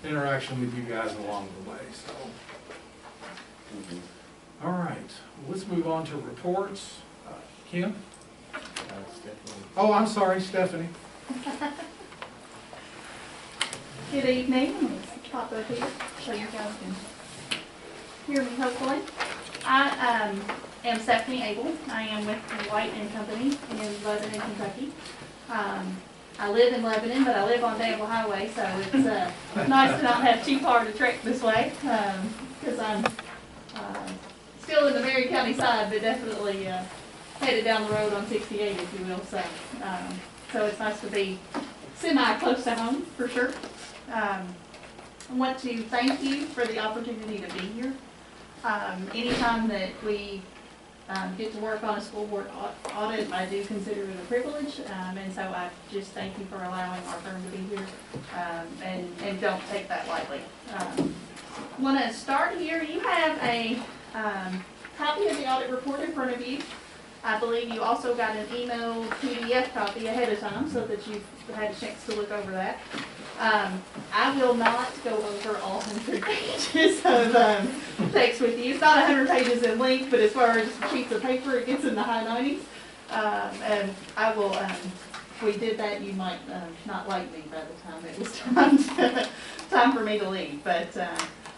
interaction with you guys along the way, so. Mhm. All right, let's move on to reports. Kim? Oh, I'm sorry, Stephanie. Good evening, let's pop up here so you guys can hear me hopefully. I am Stephanie Abel. I am with White and Company in Lebanon, Kentucky. I live in Lebanon, but I live on Danville Highway, so it's nice to not have too far to trek this way, because I'm still in the Marion County side, but definitely headed down the road on 68, if you will, so it's nice to be semi-close to home, for sure. I want to thank you for the opportunity to be here. Anytime that we get to work on a school board audit, I do consider it a privilege, and so I just thank you for allowing our firm to be here, and don't take that lightly. Want to start here. You have a copy of the audit report in front of you. I believe you also got an email PDF copy ahead of time so that you've had a chance to look over that. I will not go over all 100 pages of text with you. It's not 100 pages in length, but as far as sheets of paper, it gets in the high 90s. And I will, if we did that, you might not like me by the time it was time for me to leave. But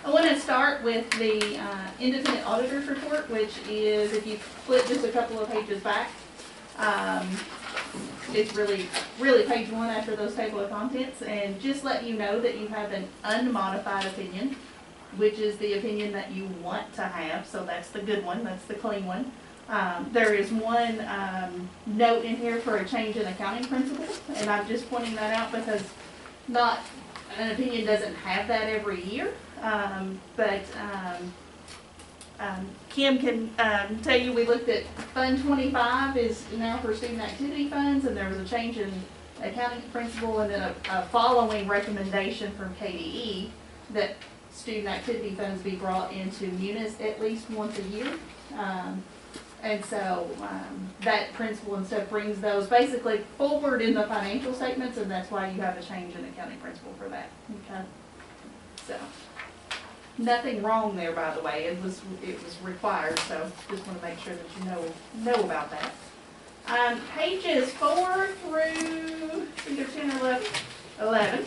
I want to start with the Independent Auditors Report, which is, if you flip just a couple of pages back, it's really page 1 after those table of contents, and just let you know that you have an unmodified opinion, which is the opinion that you want to have, so that's the good one, that's the clean one. There is one note in here for a change in accounting principles, and I'm just pointing that out because not an opinion doesn't have that every year, but Kim can tell you we looked at Fund 25 is now for student activity funds, and there was a change in accounting principle, and then a following recommendation from KDE that student activity funds be brought into munis at least once a year. And so that principle and stuff brings those basically forward in the financial statements, and that's why you have a change in accounting principle for that. Okay. So nothing wrong there, by the way. It was required, so just want to make sure that you know about that. Pages 4 through either 10 or 11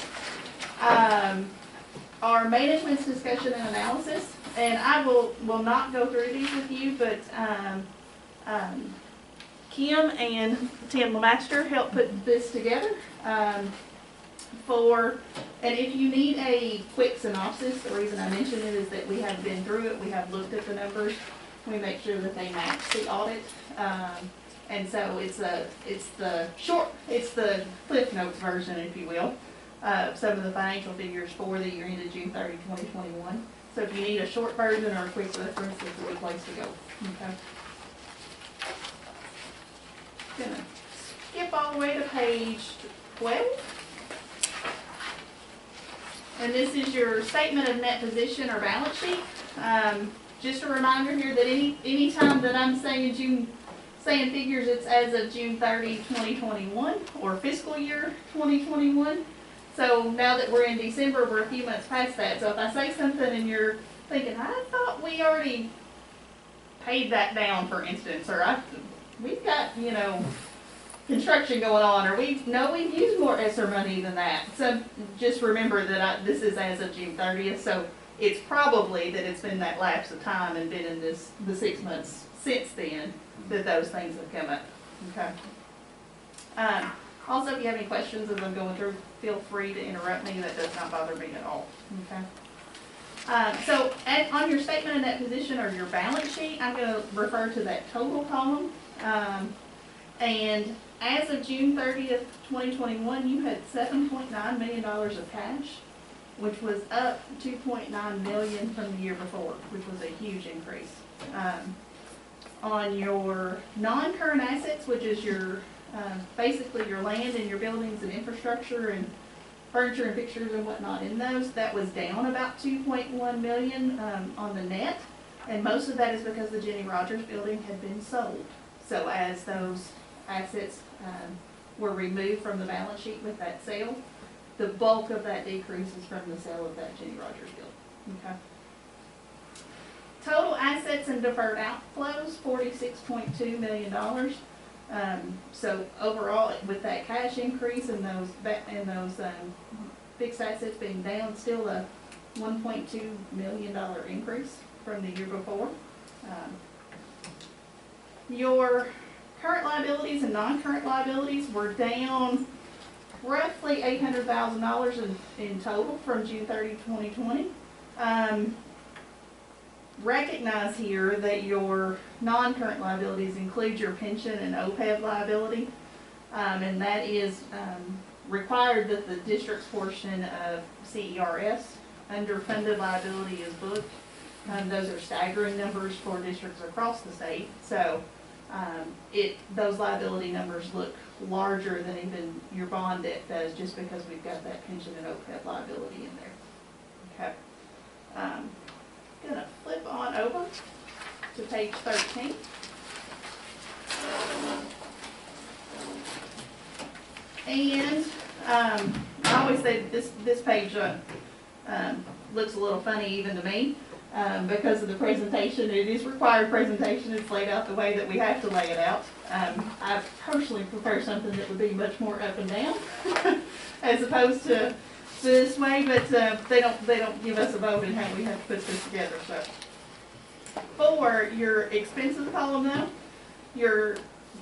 are management's discussion and analysis, and I will not go through these with you, but Kim and Tim Lemaster helped put this together and if you need a quick synopsis, the reason I mention it is that we have been through it, we have looked at the numbers, we make sure that they match the audit, and so it's the Cliff Notes version, if you will, some of the financial figures for the year ended June 30, 2021. So if you need a short version or a quick reference, it's a good place to go. Okay. Gonna skip all the way to page 12. And this is your statement of net position or balance sheet. Just a reminder here that any time that I'm saying figures, it's as of June 30, 2021 or fiscal year 2021. So now that we're in December, we're a few months past that. So if I say something and you're thinking, I thought we already paid that down, for instance, or we've got, construction going on, or we've used more ESSER money than that. So just remember that this is as of June 30th, so it's probably that it's been that lapse of time and been in the 6 months since then that those things have come up. Okay. Also, if you have any questions as I'm going through, feel free to interrupt me. That does not bother me at all. Okay. So on your statement of net position or your balance sheet, I'm going to refer to that total column. And as of June 30th, 2021, you had $7.9 million of cash, which was up $2.9 million from the year before, which was a huge increase. On your non-current assets, which is your basically your land and your buildings and infrastructure and furniture and fixtures and whatnot in those, that was down about $2.1 million on the net, and most of that is because the Jenny Rogers building had been sold. So as those assets were removed from the balance sheet with that sale, the bulk of that decrease is from the sale of that Jenny Rogers building. Okay. Total assets and deferred outflows, $46.2 million. So overall, with that cash increase and those fixed assets being down, still a $1.2 million increase from the year before. Your current liabilities and non-current liabilities were down roughly $800,000 in total from June 30, 2020. Recognize here that your non-current liabilities include your pension and OPEB liability, and that is required that the district's portion of CERS underfunded liability is booked. Those are staggering numbers for districts across the state, so those liability numbers look larger than even your bond debt does, just because we've got that pension and OPEB liability in there. Okay. Gonna flip on over to page 13. And I always say this page looks a little funny even to me because of the presentation. It is required presentation. It's laid out the way that we have to lay it out. I personally prefer something that would be much more up and down as opposed to this way, but, they don't give us a vote in how we have to put this together, so. For your expenses column though,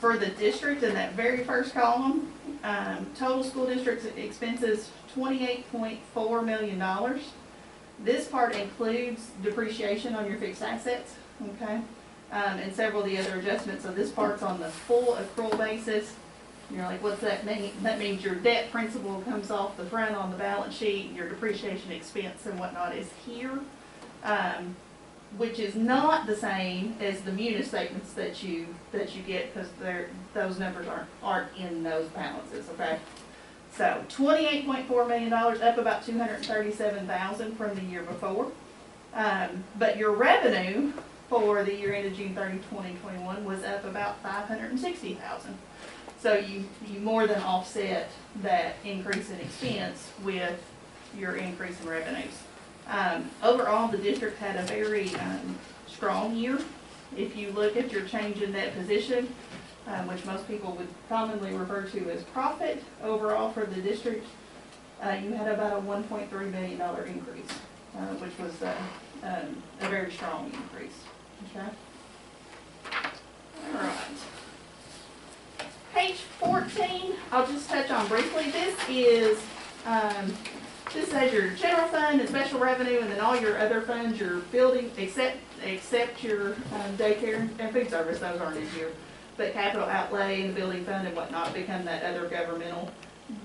for the district in that very first column, total school district's expenses, $28.4 million. This part includes depreciation on your fixed assets, okay? And several of the other adjustments, so this part's on the full accrual basis. You're like, what's that mean? That means your debt principal comes off the front on the balance sheet, your depreciation expense and whatnot is here. Which is not the same as the munis statements that you get, because those numbers aren't in those balances, okay? So $28.4 million, up about $237,000 from the year before. But your revenue for the year ended June 30, 2021 was up about $560,000. So you more than offset that increase in expense with your increase in revenues. Overall, the district had a very strong year. If you look at your change in net position, which most people would commonly refer to as profit, overall for the district, you had about a $1.3 million increase, which was a very strong increase. Okay. All right. Page 14, I'll just touch on briefly. This has your general fund and special revenue, and then all your other funds, your building, except your daycare and food service, those aren't in here. But capital outlay and the building fund and whatnot become that other governmental.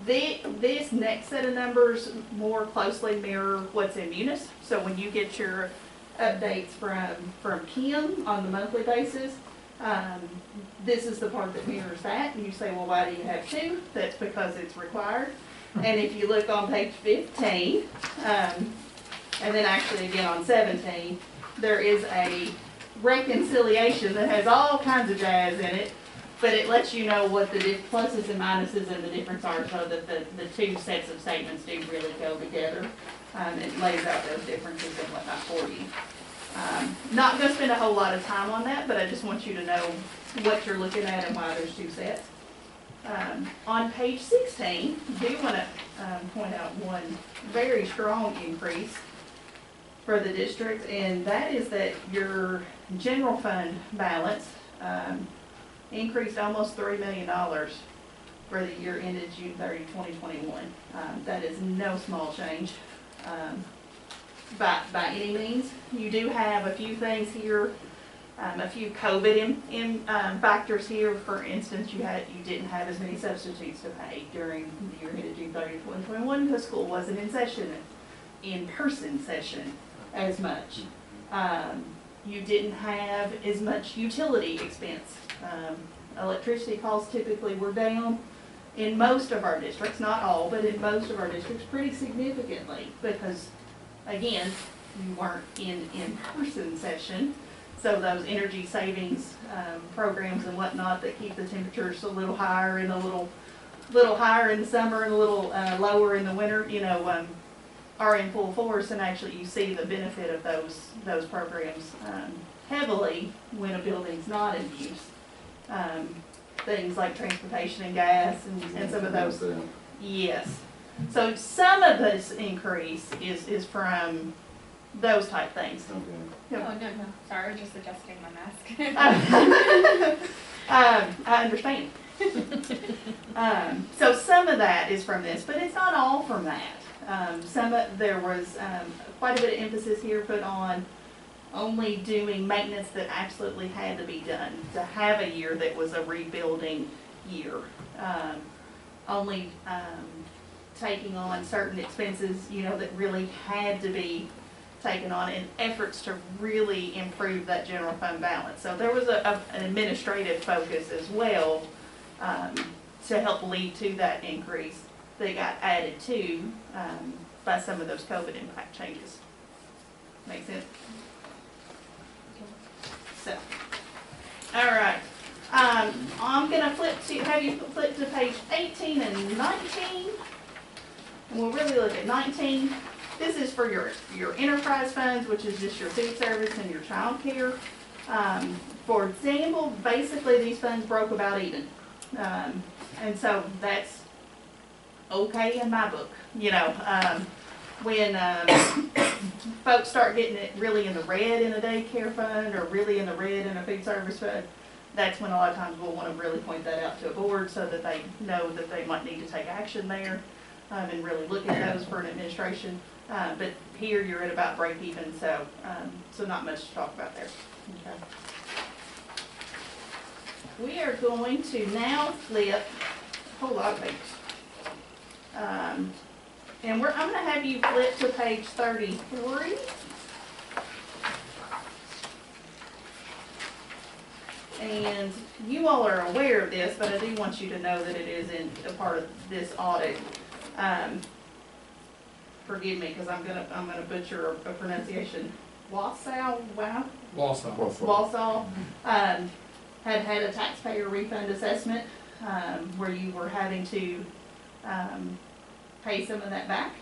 This next set of numbers more closely mirror what's in munis. So when you get your updates from Kim on the monthly basis, this is the part that mirrors that. And you say, well, why do you have two? That's because it's required. And if you look on page 15, and then actually again on 17, there is a reconciliation that has all kinds of jazz in it, but it lets you know what the pluses and minuses and the difference are, so that the two sets of statements do really go together. It lays out those differences and whatnot for you. Not going to spend a whole lot of time on that, but I just want you to know what you're looking at and why there's two sets. On page 16, I do want to point out one very strong increase for the district, and that is that your general fund balance increased almost $3 million for the year ended June 30, 2021. That is no small change by any means. You do have a few things here, a few COVID factors here. For instance, you didn't have as many substitutes to pay during the year ended June 30, 2021 because school wasn't in session, in-person session as much. You didn't have as much utility expense. Electricity costs typically were down in most of our districts, not all, but in most of our districts pretty significantly because, again, you weren't in in-person session. So those energy savings programs and whatnot that keep the temperatures a little higher and a little higher in the summer and a little lower in the winter, are in full force, and actually you see the benefit of those programs heavily when a building's not in use. Things like transportation and gas and some of those. Yes. So some of this increase is from those type things. Okay. No, sorry, I was just adjusting my mask. I understand. So some of that is from this, but it's not all from that. There was quite a bit of emphasis here put on only doing maintenance that absolutely had to be done to have a year that was a rebuilding year. Only taking on certain expenses, that really had to be taken on in efforts to really improve that general fund balance. So there was an administrative focus as well to help lead to that increase that got added to by some of those COVID impact changes. Make sense? So, all right. I'm going to have you flip to page 18 and 19. And we'll really look at 19. This is for your enterprise funds, which is just your food service and your child care. For example, basically these funds broke about even. And so that's okay in my book, you know. When folks start getting it really in the red in a daycare fund or really in the red in a food service fund, that's when a lot of times we'll want to really point that out to a board so that they know that they might need to take action there, and really look at those for an administration. But here you're at about break even, so not much to talk about there. Okay. We are going to now flip a whole lot of pages. And I'm gonna have you flip to page 33. And you all are aware of this, but I do want you to know that it is in a part of this audit. Forgive me, because I'm gonna butcher a pronunciation. Wausau, wow? Wausau, had a taxpayer refund assessment, where you were having to, pay some of that back.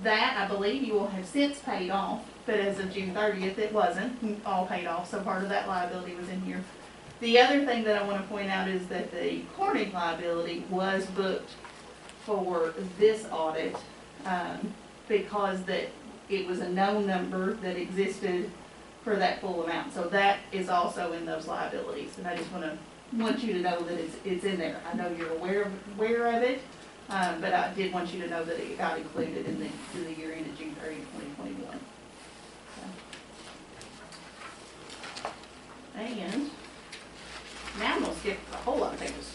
That, I believe, you will have since paid off, but as of June 30th, it wasn't all paid off, so part of that liability was in here. The other thing that I want to point out is that the Corning liability was booked for this audit, because that it was a known number that existed for that full amount. So that is also in those liabilities, and I just want you to know that it's in there. I know you're aware of it, but I did want you to know that it got included in the year ended June 30, 2021. And now I'm going to skip a whole lot of pages.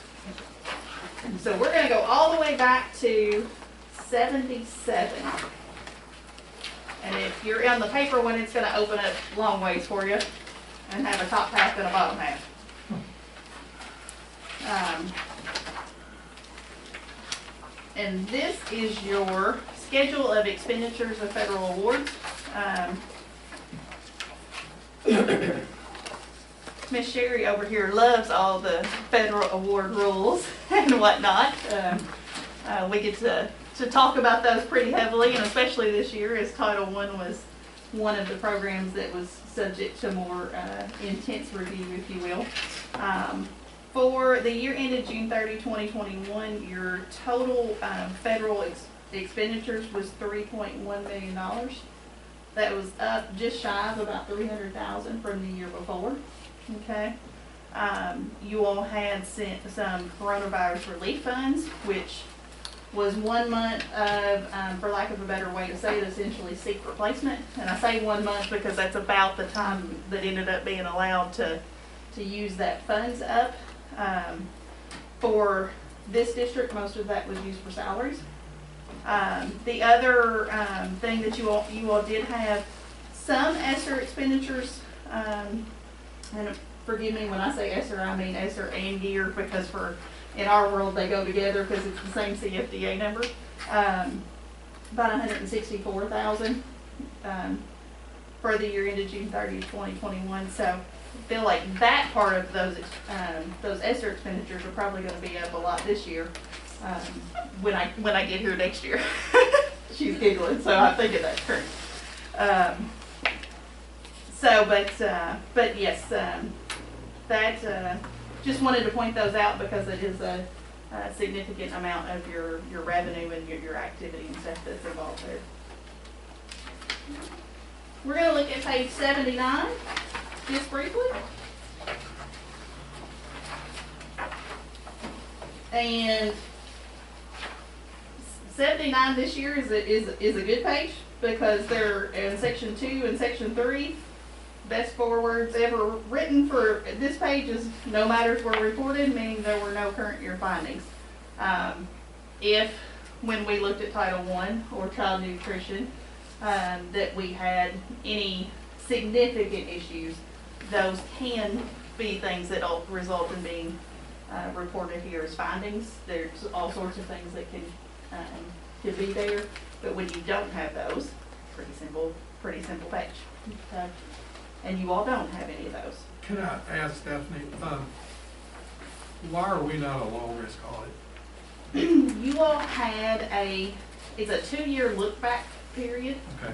So we're going to go all the way back to 77. And if you're on the paper one, it's going to open up long ways for you and have a top half and a bottom half. And this is your schedule of expenditures of federal awards. Miss Sherry over here loves all the federal award rules and whatnot. We get to talk about those pretty heavily, and especially this year, as Title I was one of the programs that was subject to more intense review, if you will. For the year ended June 30, 2021, your total federal expenditures was $3.1 million. That was up just shy of about $300,000 from the year before. Okay. You all had sent some coronavirus relief funds, which was 1 month of, for lack of a better way to say it, essentially seek replacement. And I say 1 month because that's about the time that ended up being allowed to use that funds up. For this district, most of that was used for salaries. The other thing that you all did have some ESSER expenditures, and forgive me when I say ESSER, I mean ESSER and GEAR, because in our world they go together because it's the same CFDA number. About $164,000 for the year ended June 30, 2021. So I feel like that part of those ESSER expenditures are probably going to be up a lot this year when I get here next year. She's giggling, so I'm thinking that's correct. But yes, that just wanted to point those out because it is a significant amount of your revenue and your activity and stuff that's involved there. We're going to look at page 79, just briefly. And 79 this year is a good page because they're in section 2 and section 3. Best 4 words ever written for this page is no matters were reported, meaning there were no current year findings. If, when we looked at Title I or child nutrition, that we had any significant issues, those can be things that result in being reported here as findings. There's all sorts of things that can be there, but when you don't have those, pretty simple page. Okay. And you all don't have any of those. Can I ask Stephanie, why are we not a low risk audit? You all had it's a 2-year look back period. Okay.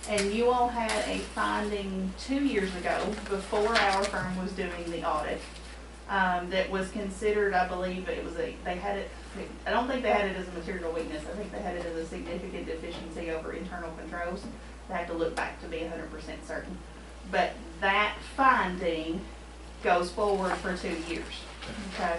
And you all had a finding 2 years ago before our firm was doing the audit that was considered, I believe it was I don't think they had it as a material weakness, I think they had it as a significant deficiency over internal controls. They have to look back to be 100% certain. But that finding goes forward for 2 years, okay?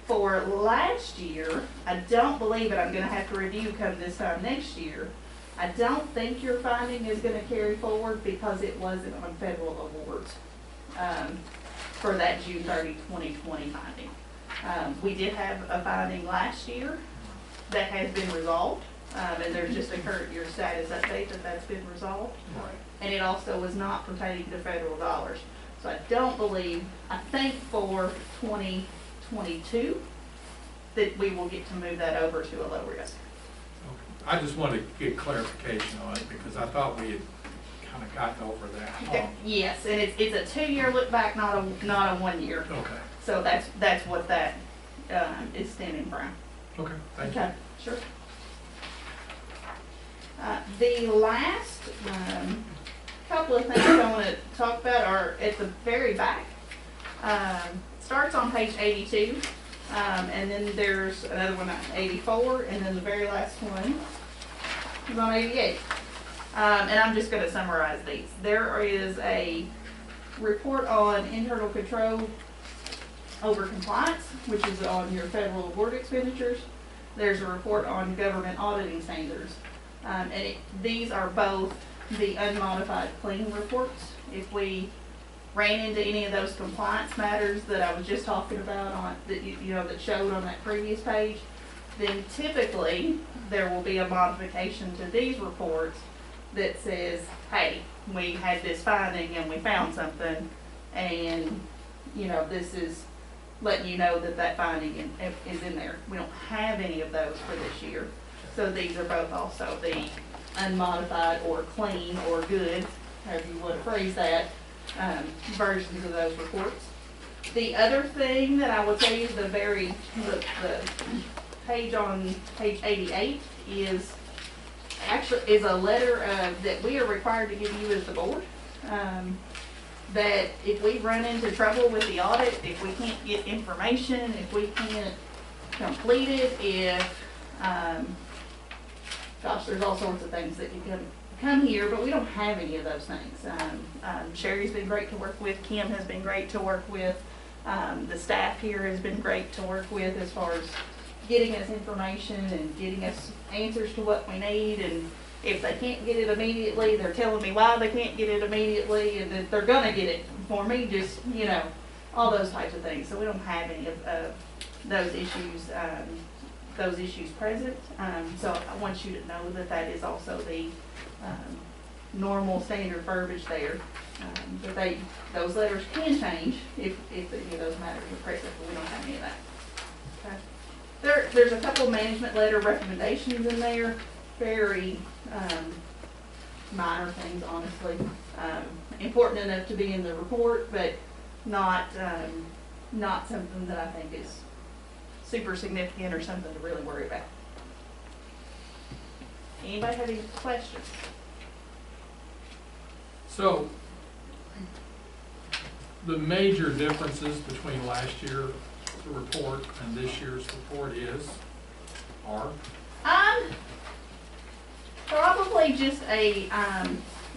For last year, I don't believe it, I'm gonna have to review come this time next year. I don't think your finding is gonna carry forward because it wasn't on federal awards, for that June 30, 2020 finding. We did have a finding last year that has been resolved, and there's just a current year status update that that's been resolved. Right. And it also was not pertaining to federal dollars. So I don't believe, I think for 2022, that we will get to move that over to a low risk. Okay. I just wanted to get clarification on it because I thought we had kind of gotten over that hump. Yes, and it's a 2-year look back, not a 1 year. Okay, So that's what that is stemming from. okay, thank you. Okay, sure. The last couple of things I want to talk about are at the very back. Starts on page 82, and then there's another one on 84, and then the very last one is on 88. And I'm just going to summarize these. There is a report on internal control over compliance, which is on your federal award expenditures. There's a report on government auditing standards. These are both the unmodified clean reports. If we ran into any of those compliance matters that I was just talking about on that that showed on that previous page, then typically there will be a modification to these reports that says, hey, we had this finding and we found something, and this is letting you know that finding is in there. We don't have any of those for this year. So these are both also the unmodified or clean or good, however you want to phrase that, versions of those reports. The other thing that I will tell you, the page on page 88 is a letter that we are required to give you as the board. That if we run into trouble with the audit, if we can't get information, if we can't complete it, there's all sorts of things that can come here, but we don't have any of those things. Sherry's been great to work with, Kim has been great to work with, the staff here has been great to work with as far as getting us information and getting us answers to what we need, and if they can't get it immediately, they're telling me why they can't get it immediately, and that they're gonna get it for me, just, all those types of things. So we don't have any of those issues present. So I want you to know that is also the normal standard verbiage there. But those letters can change if any of those matters are present, but we don't have any of that. Okay. There's a couple management letter recommendations in there, very minor things, honestly. Important enough to be in the report, but not something that I think is super significant or something to really worry about. Anybody have any questions? So, the major differences between last year's report and this year's report are? Probably just a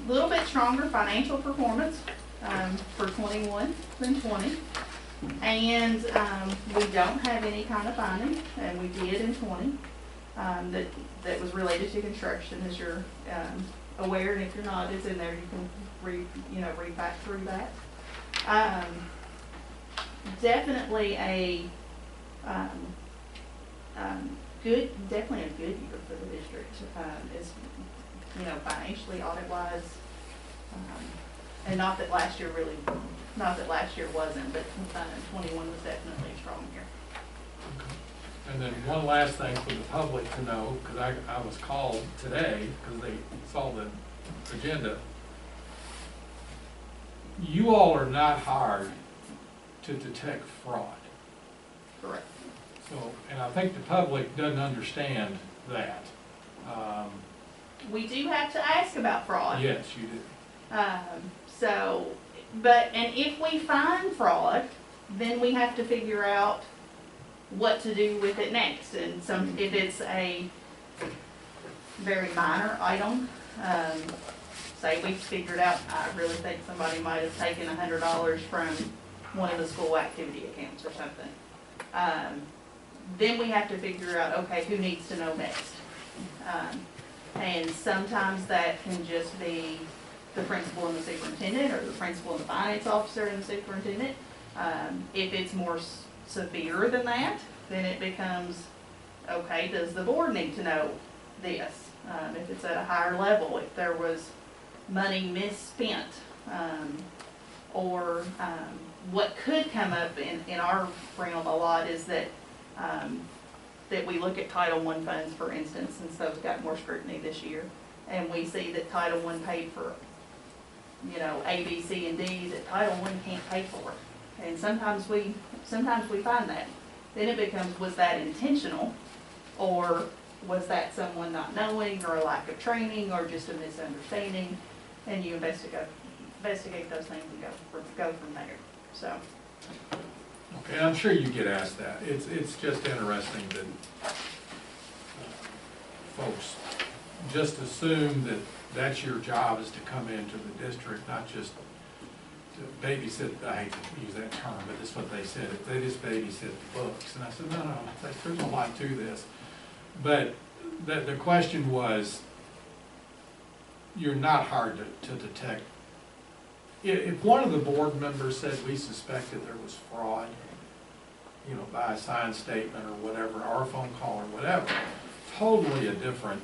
little bit stronger financial performance for 21 than 20. And we don't have any kind of finding, and we did in 20, that was related to construction, as you're aware, and if you're not, it's in there, you can read back through that. Definitely a definitely a good year for the district, is, financially, audit-wise, and not that last year wasn't, but 21 was definitely a strong year. And then one last thing for the public to know, because I was called today because they saw the agenda. You all are not hired to detect fraud. Correct. So, and I think the public doesn't understand that. We do have to ask about fraud. Yes, you do. And if we find fraud, then we have to figure out what to do with it next. And if it's a very minor item, say we figured out, I really think somebody might have taken $100 from one of the school activity accounts or something. Then we have to figure out, okay, who needs to know next? And sometimes that can just be the principal and the superintendent, or the principal and the finance officer and the superintendent. If it's more severe than that, then it becomes, okay, does the board need to know this? If it's at a higher level, if there was money misspent, or what could come up in our realm a lot is that that we look at Title I funds, for instance, and so it's got more scrutiny this year, and we see that Title I paid for, you know, A, B, C, and D that Title I can't pay for. And sometimes we find that. Then it becomes, was that intentional, or was that someone not knowing, or a lack of training, or just a misunderstanding? And you investigate those things and go from there. So. Okay, I'm sure you get asked that. It's just interesting that folks just assume that that's your job, is to come into the district, not just to babysit. I hate to use that term, but that's what they said. If they just babysit the books. And I said, no, there's a lot to this. But the question was, you're not hard to detect. If one of the board members said we suspected there was fraud, you know, by a signed statement or whatever, or a phone call or whatever, totally a different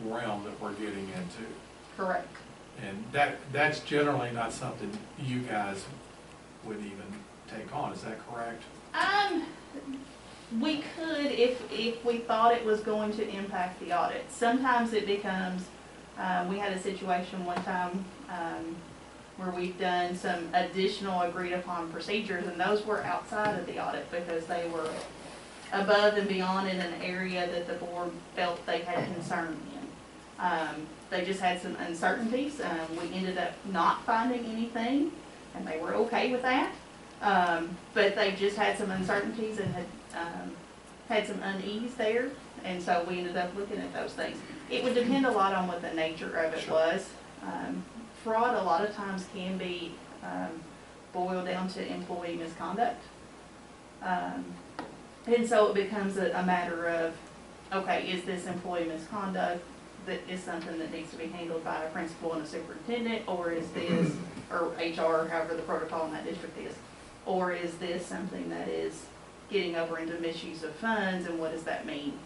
realm that we're getting into. Correct. And that's generally not something you guys would even take on, is that correct? We could if we thought it was going to impact the audit. Sometimes it becomes, we had a situation one time where we've done some additional agreed upon procedures, and those were outside of the audit because they were above and beyond in an area that the board felt they had concern in. They just had some uncertainties. We ended up not finding anything, and they were okay with that. But they just had some uncertainties and had some unease there, and so we ended up looking at those things. It would depend a lot on what the nature of it was. Fraud a lot of times can be boiled down to employee misconduct. And so it becomes a matter of, okay, is this employee misconduct that is something that needs to be handled by a principal and a superintendent, or is this, or HR, however the protocol in that district is, or is this something that is getting over into misuse of funds, and what does that mean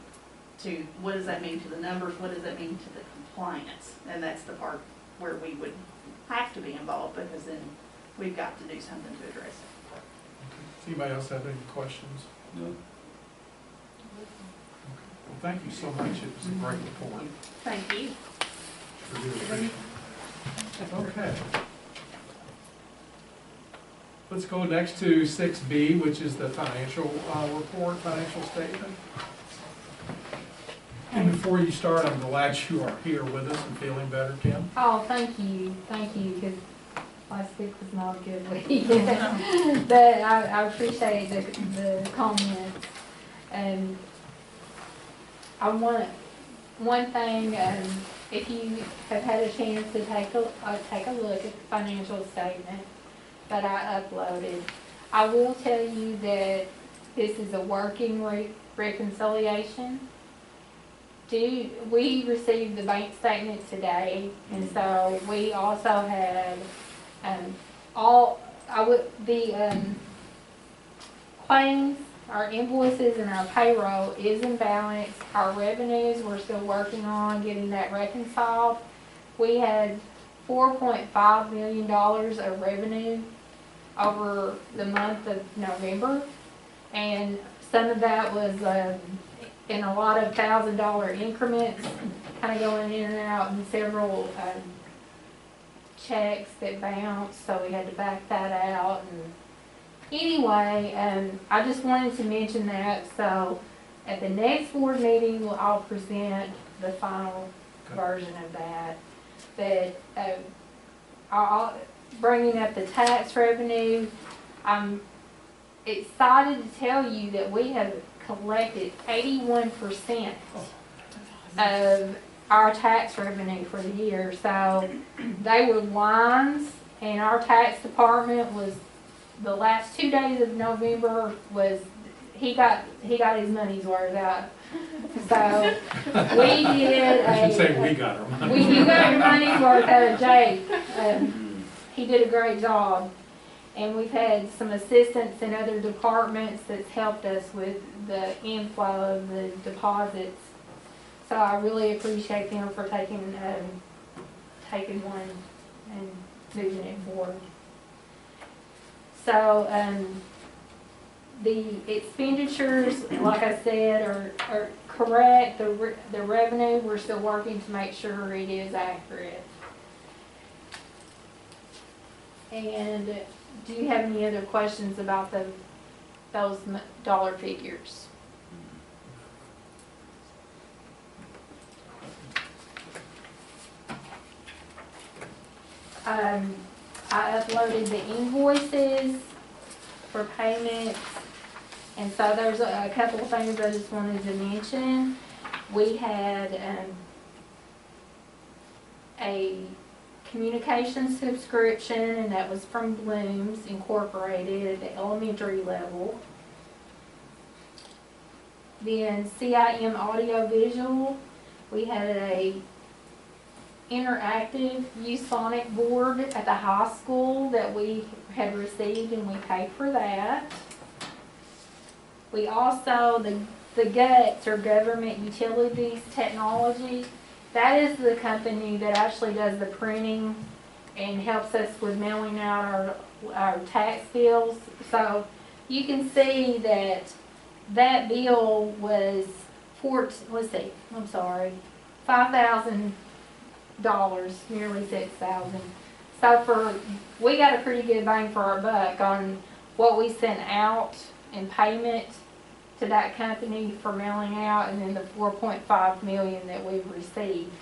to the numbers, what does that mean to the compliance? And that's the part where we would have to be involved, because then we've got to do something to address it. Does anybody else have any questions? No. Okay. Well, thank you so much. It was a great report. Thank you. Really appreciate it. Okay. Let's go next to 6B, which is the financial report, financial statement. And before you start, I'm glad you are here with us and feeling better, Kim. Oh, thank you, because last week was not a good week. But I appreciate the comments. And I want, one thing, if you have had a chance to take a look at the financial statement that I uploaded, I will tell you that this is a working reconciliation. We received the bank statement today, and so we also had claims, our invoices, and our payroll is in balance. Our revenues, we're still working on getting that reconciled. We had $4.5 million of revenue over the month of November, and some of that was in a lot of $1,000 increments, kind of going in and out, and several checks that bounced, so we had to back that out. And anyway, I just wanted to mention that, so at the next board meeting, I'll present the final version of that. But bringing up the tax revenue, excited to tell you that we have collected 81% of our tax revenue for the year. So they were lines, and our tax department was, the last 2 days of November was, he got his money's worth out. So we did I should say a, we got our money. you got your money's worth out of Jake. He did a great job. And we've had some assistants in other departments that's helped us with the inflow of the deposits. So I really appreciate them for taking one and moving it forward. So, the expenditures, like I said, are correct. The revenue, we're still working to make sure it is accurate. And do you have any other questions about those dollar figures? I uploaded the invoices for payments, and so there's a couple of things I just wanted to mention. We had a communication subscription, and that was from Blooms Incorporated at the elementary level. Then CIM Audio Visual, we had a interactive Usonic board at the high school that we had received, and we paid for that. We also, the GUTS, or Government Utilities Technology, that is the company that actually does the printing and helps us with mailing out our tax bills. So you can see that that bill was $5,000, nearly $6,000. So we got a pretty good bang for our buck on what we sent out in payment to that company for mailing out, and then the $4.5 million that we've received.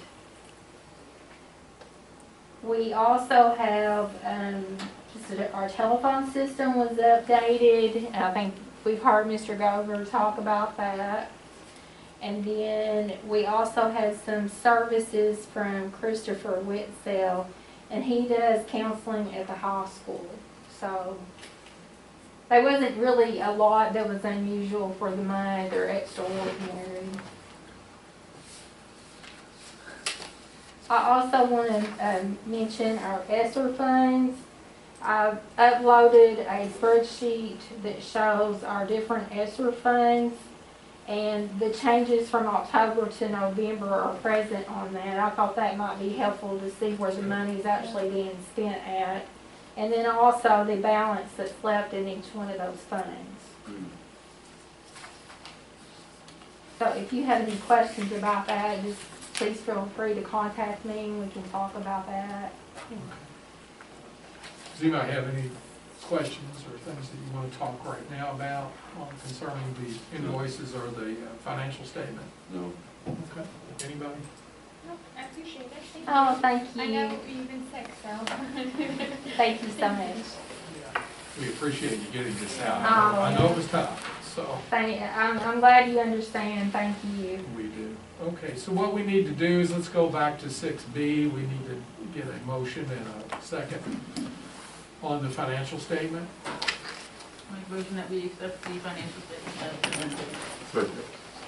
We also have, our telephone system was updated. I think we've heard Mr. Gover talk about that. And then we also had some services from Christopher Whitsell, and he does counseling at the high school. So there wasn't really a lot that was unusual for the month or extraordinary. I also want to mention our Escrow Funds. I've uploaded a spreadsheet that shows our different Escrow Funds, and the changes from October to November are present on that. I thought that might be helpful to see where the money is actually being spent at. And then also the balance that's left in each one of those funds. So if you have any questions about that, just please feel free to contact me and we can talk about that. Does anybody have any questions or things that you want to talk right now about concerning the invoices or the financial statement? No. Okay. Anybody? No, I appreciate it. Thank you. Oh, thank you. I know you've been sick, so. Thank you so much. Yeah. We appreciate you getting this out. Oh, I know it was tough, so. I'm glad you understand. Thank you. We do. Okay, so what we need to do is let's go back to 6B. We need to get a motion and a second on the financial statement. Make motion that we accept the financial statement. Second.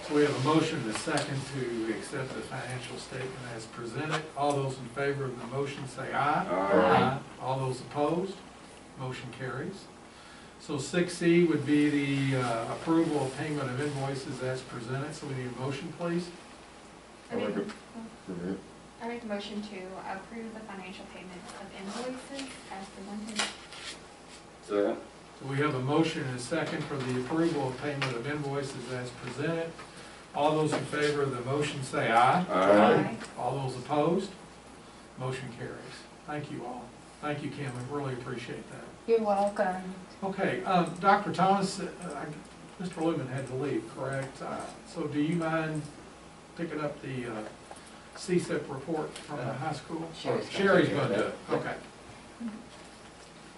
So we have a motion and a second to accept the financial statement as presented. All those in favor of the motion say aye. Aye. All those opposed, motion carries. So 6C would be the approval of payment of invoices as presented. So we need a motion, please. I make Go ahead. a motion to approve the financial payments of invoices as presented. Second. So we have a motion and a second for the approval of payment of invoices as presented. All those in favor of the motion say aye. Aye. All those opposed, motion carries. Thank you all. Thank you, Kim, we really appreciate that. You're welcome. Okay, Dr. Thomas, Mr. Lumen had to leave, correct? So do you mind picking up the CSIP report from the high school? Sherry's gonna Sherry's take care going of to do it, okay.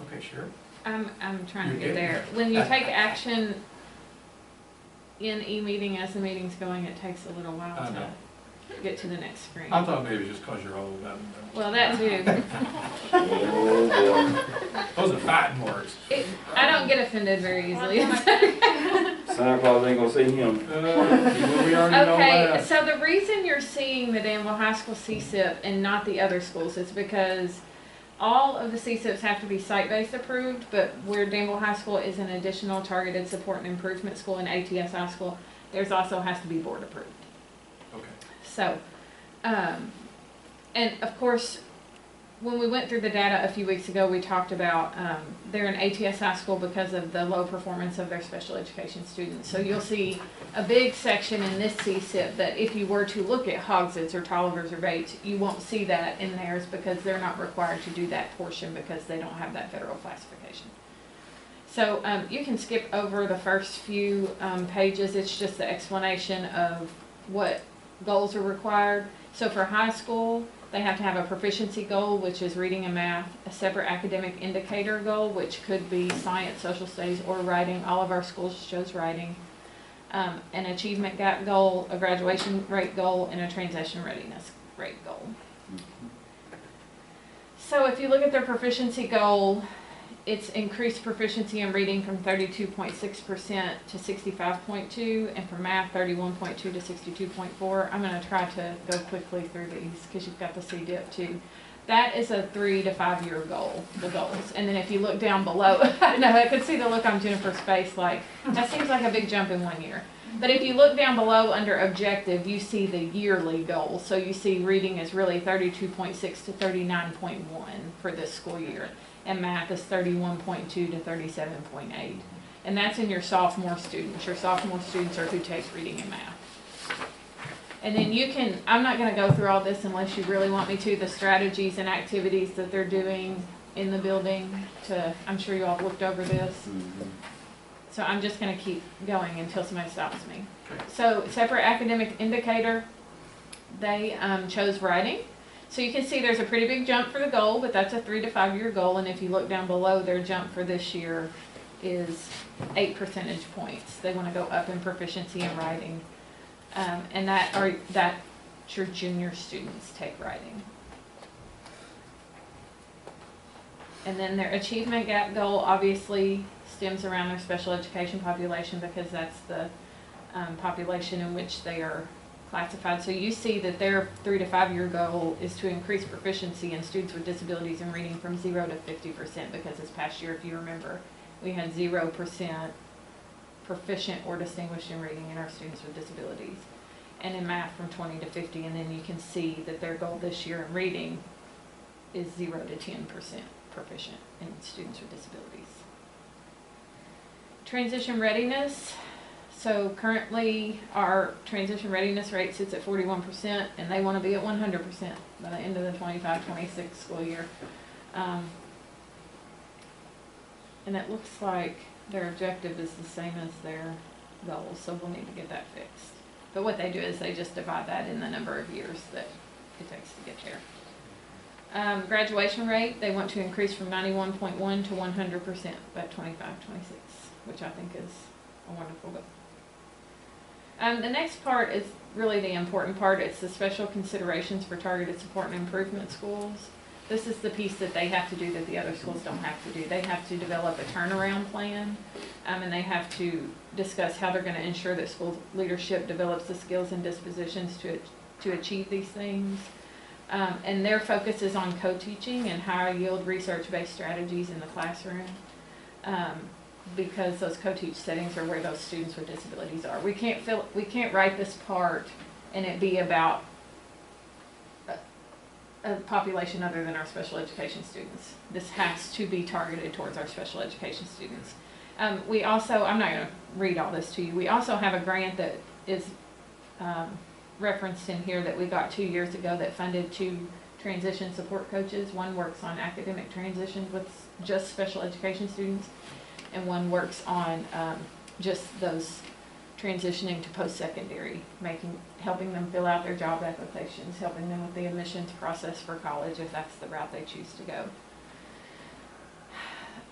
Okay, Sherry? I'm trying to You're get getting there. When you take action in e-meeting as the meeting's going, it takes a little while I know. to get to the next screen. I thought maybe just because you're old, that Well, that too. Oh, boy. those are fighting words. I don't get offended very easily. Santa Claus ain't gonna see him. We already know Okay, that. so the reason you're seeing the Danville High School CSIP and not the other schools is because all of the CSIPs have to be site-based approved, but where Danville High School is an additional targeted support and improvement school and ATS High School, there's also has to be board approved. Okay. So, and of course, when we went through the data a few weeks ago, we talked about they're an ATS high school because of the low performance of their special education students. So you'll see a big section in this CSIP that if you were to look at Hogsheads or Tollivers or Bates, you won't see that in theirs because they're not required to do that portion because they don't have that federal classification. So you can skip over the first few pages. It's just the explanation of what goals are required. So for high school, they have to have a proficiency goal, which is reading and math, a separate academic indicator goal, which could be science, social studies, or writing. All of our schools chose writing. An achievement gap goal, a graduation rate goal, and a transition readiness rate goal. So if you look at their proficiency goal, it's increased proficiency in reading from 32.6% to 65.2%, and for math, 31.2 to 62.4. I'm going to try to go quickly through these because you've got the CDIP too. That is a 3 to 5 year goal, the goals. And then if you look down below, I could see the look on Jennifer's face like, that seems like a big jump in 1 year. But if you look down below under objective, you see the yearly goals. So you see reading is really 32.6 to 39.1 for this school year. And math is 31.2 to 37.8. And that's in your sophomore students. Your sophomore students are who take reading and math. And then you can, I'm not going to go through all this unless you really want me to, the strategies and activities that they're doing in the building. I'm sure you all have looked over this. So I'm just going to keep going until somebody stops me. So separate academic indicator, they chose writing. So you can see there's a pretty big jump for the goal, but that's a 3 to 5 year goal. And if you look down below, their jump for this year is 8 percentage points. They want to go up in proficiency in writing. And that's your junior students take writing. And then their achievement gap goal obviously stems around their special education population because that's the population in which they are classified. So you see that their 3 to 5 year goal is to increase proficiency in students with disabilities in reading from 0 to 50% because this past year, if you remember, we had 0% proficient or distinguished in reading in our students with disabilities. And in math from 20 to 50, and then you can see that their goal this year in reading is 0 to 10% proficient in students with disabilities. Transition readiness. So currently our transition readiness rate sits at 41%, and they want to be at 100% by the end of the 25-26 school year. And it looks like their objective is the same as their goals, so we'll need to get that fixed. But what they do is they just divide that in the number of years that it takes to get there. Graduation rate, they want to increase from 91.1 to 100% by 25-26, which I think is a wonderful goal. The next part is really the important part. It's the special considerations for targeted support and improvement schools. This is the piece that they have to do that the other schools don't have to do. They have to develop a turnaround plan, and they have to discuss how they're going to ensure that school leadership develops the skills and dispositions to achieve these things. And their focus is on co-teaching and higher yield research-based strategies in the classroom. Because those co-teach settings are where those students with disabilities are. We can't write this part and it be about a population other than our special education students. This has to be targeted towards our special education students. We also, I'm not going to read all this to you, we also have a grant that is referenced in here that we got 2 years ago that funded 2 transition support coaches. One works on academic transitions with just special education students, and one works on just those transitioning to post-secondary, helping them fill out their job applications, helping them with the admissions process for college if that's the route they choose to go.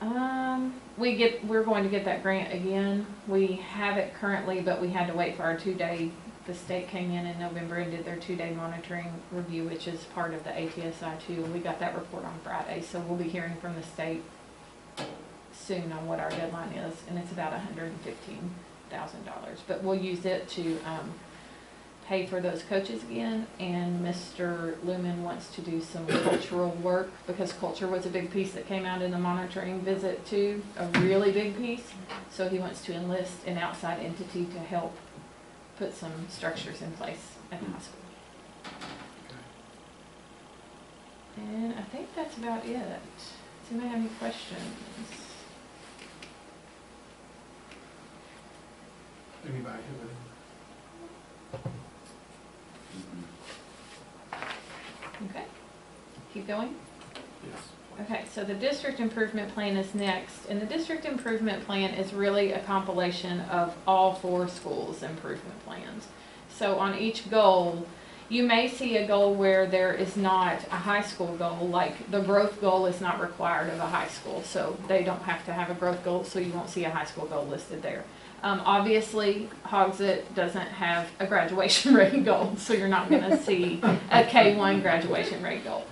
We're going to get that grant again. We have it currently, but we had to wait for our 2-day, the state came in November and did their 2-day monitoring review, which is part of the ATSI too. We got that report on Friday, so we'll be hearing from the state soon on what our deadline is, and it's about $115,000. But we'll use it to pay for those coaches again, and Mr. Lumen wants to do some cultural work, because culture was a big piece that came out in the monitoring visit too, a really big piece. So he wants to enlist an outside entity to help put some structures in place at the high school. And I think that's about it. Does anybody have any questions? Anybody have any? Okay, keep going. Yes. Okay, so the district improvement plan is next, and the district improvement plan is really a compilation of all 4 schools' improvement plans. So on each goal, you may see a goal where there is not a high school goal, like the growth goal is not required of a high school, so they don't have to have a growth goal, so you won't see a high school goal listed there. Obviously, Hogsett doesn't have a graduation rate goal, so you're not going to see a K-1 graduation rate goal.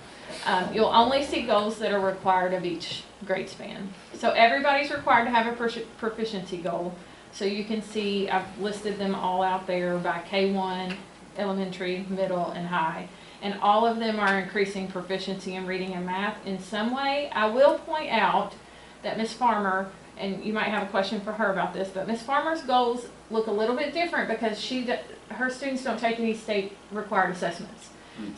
You'll only see goals that are required of each grade span. So everybody's required to have a proficiency goal. So you can see I've listed them all out there by K-1, elementary, middle, and high. And all of them are increasing proficiency in reading and math in some way. I will point out that Ms. Farmer, and you might have a question for her about this, but Ms. Farmer's goals look a little bit different because her students don't take any state required assessments.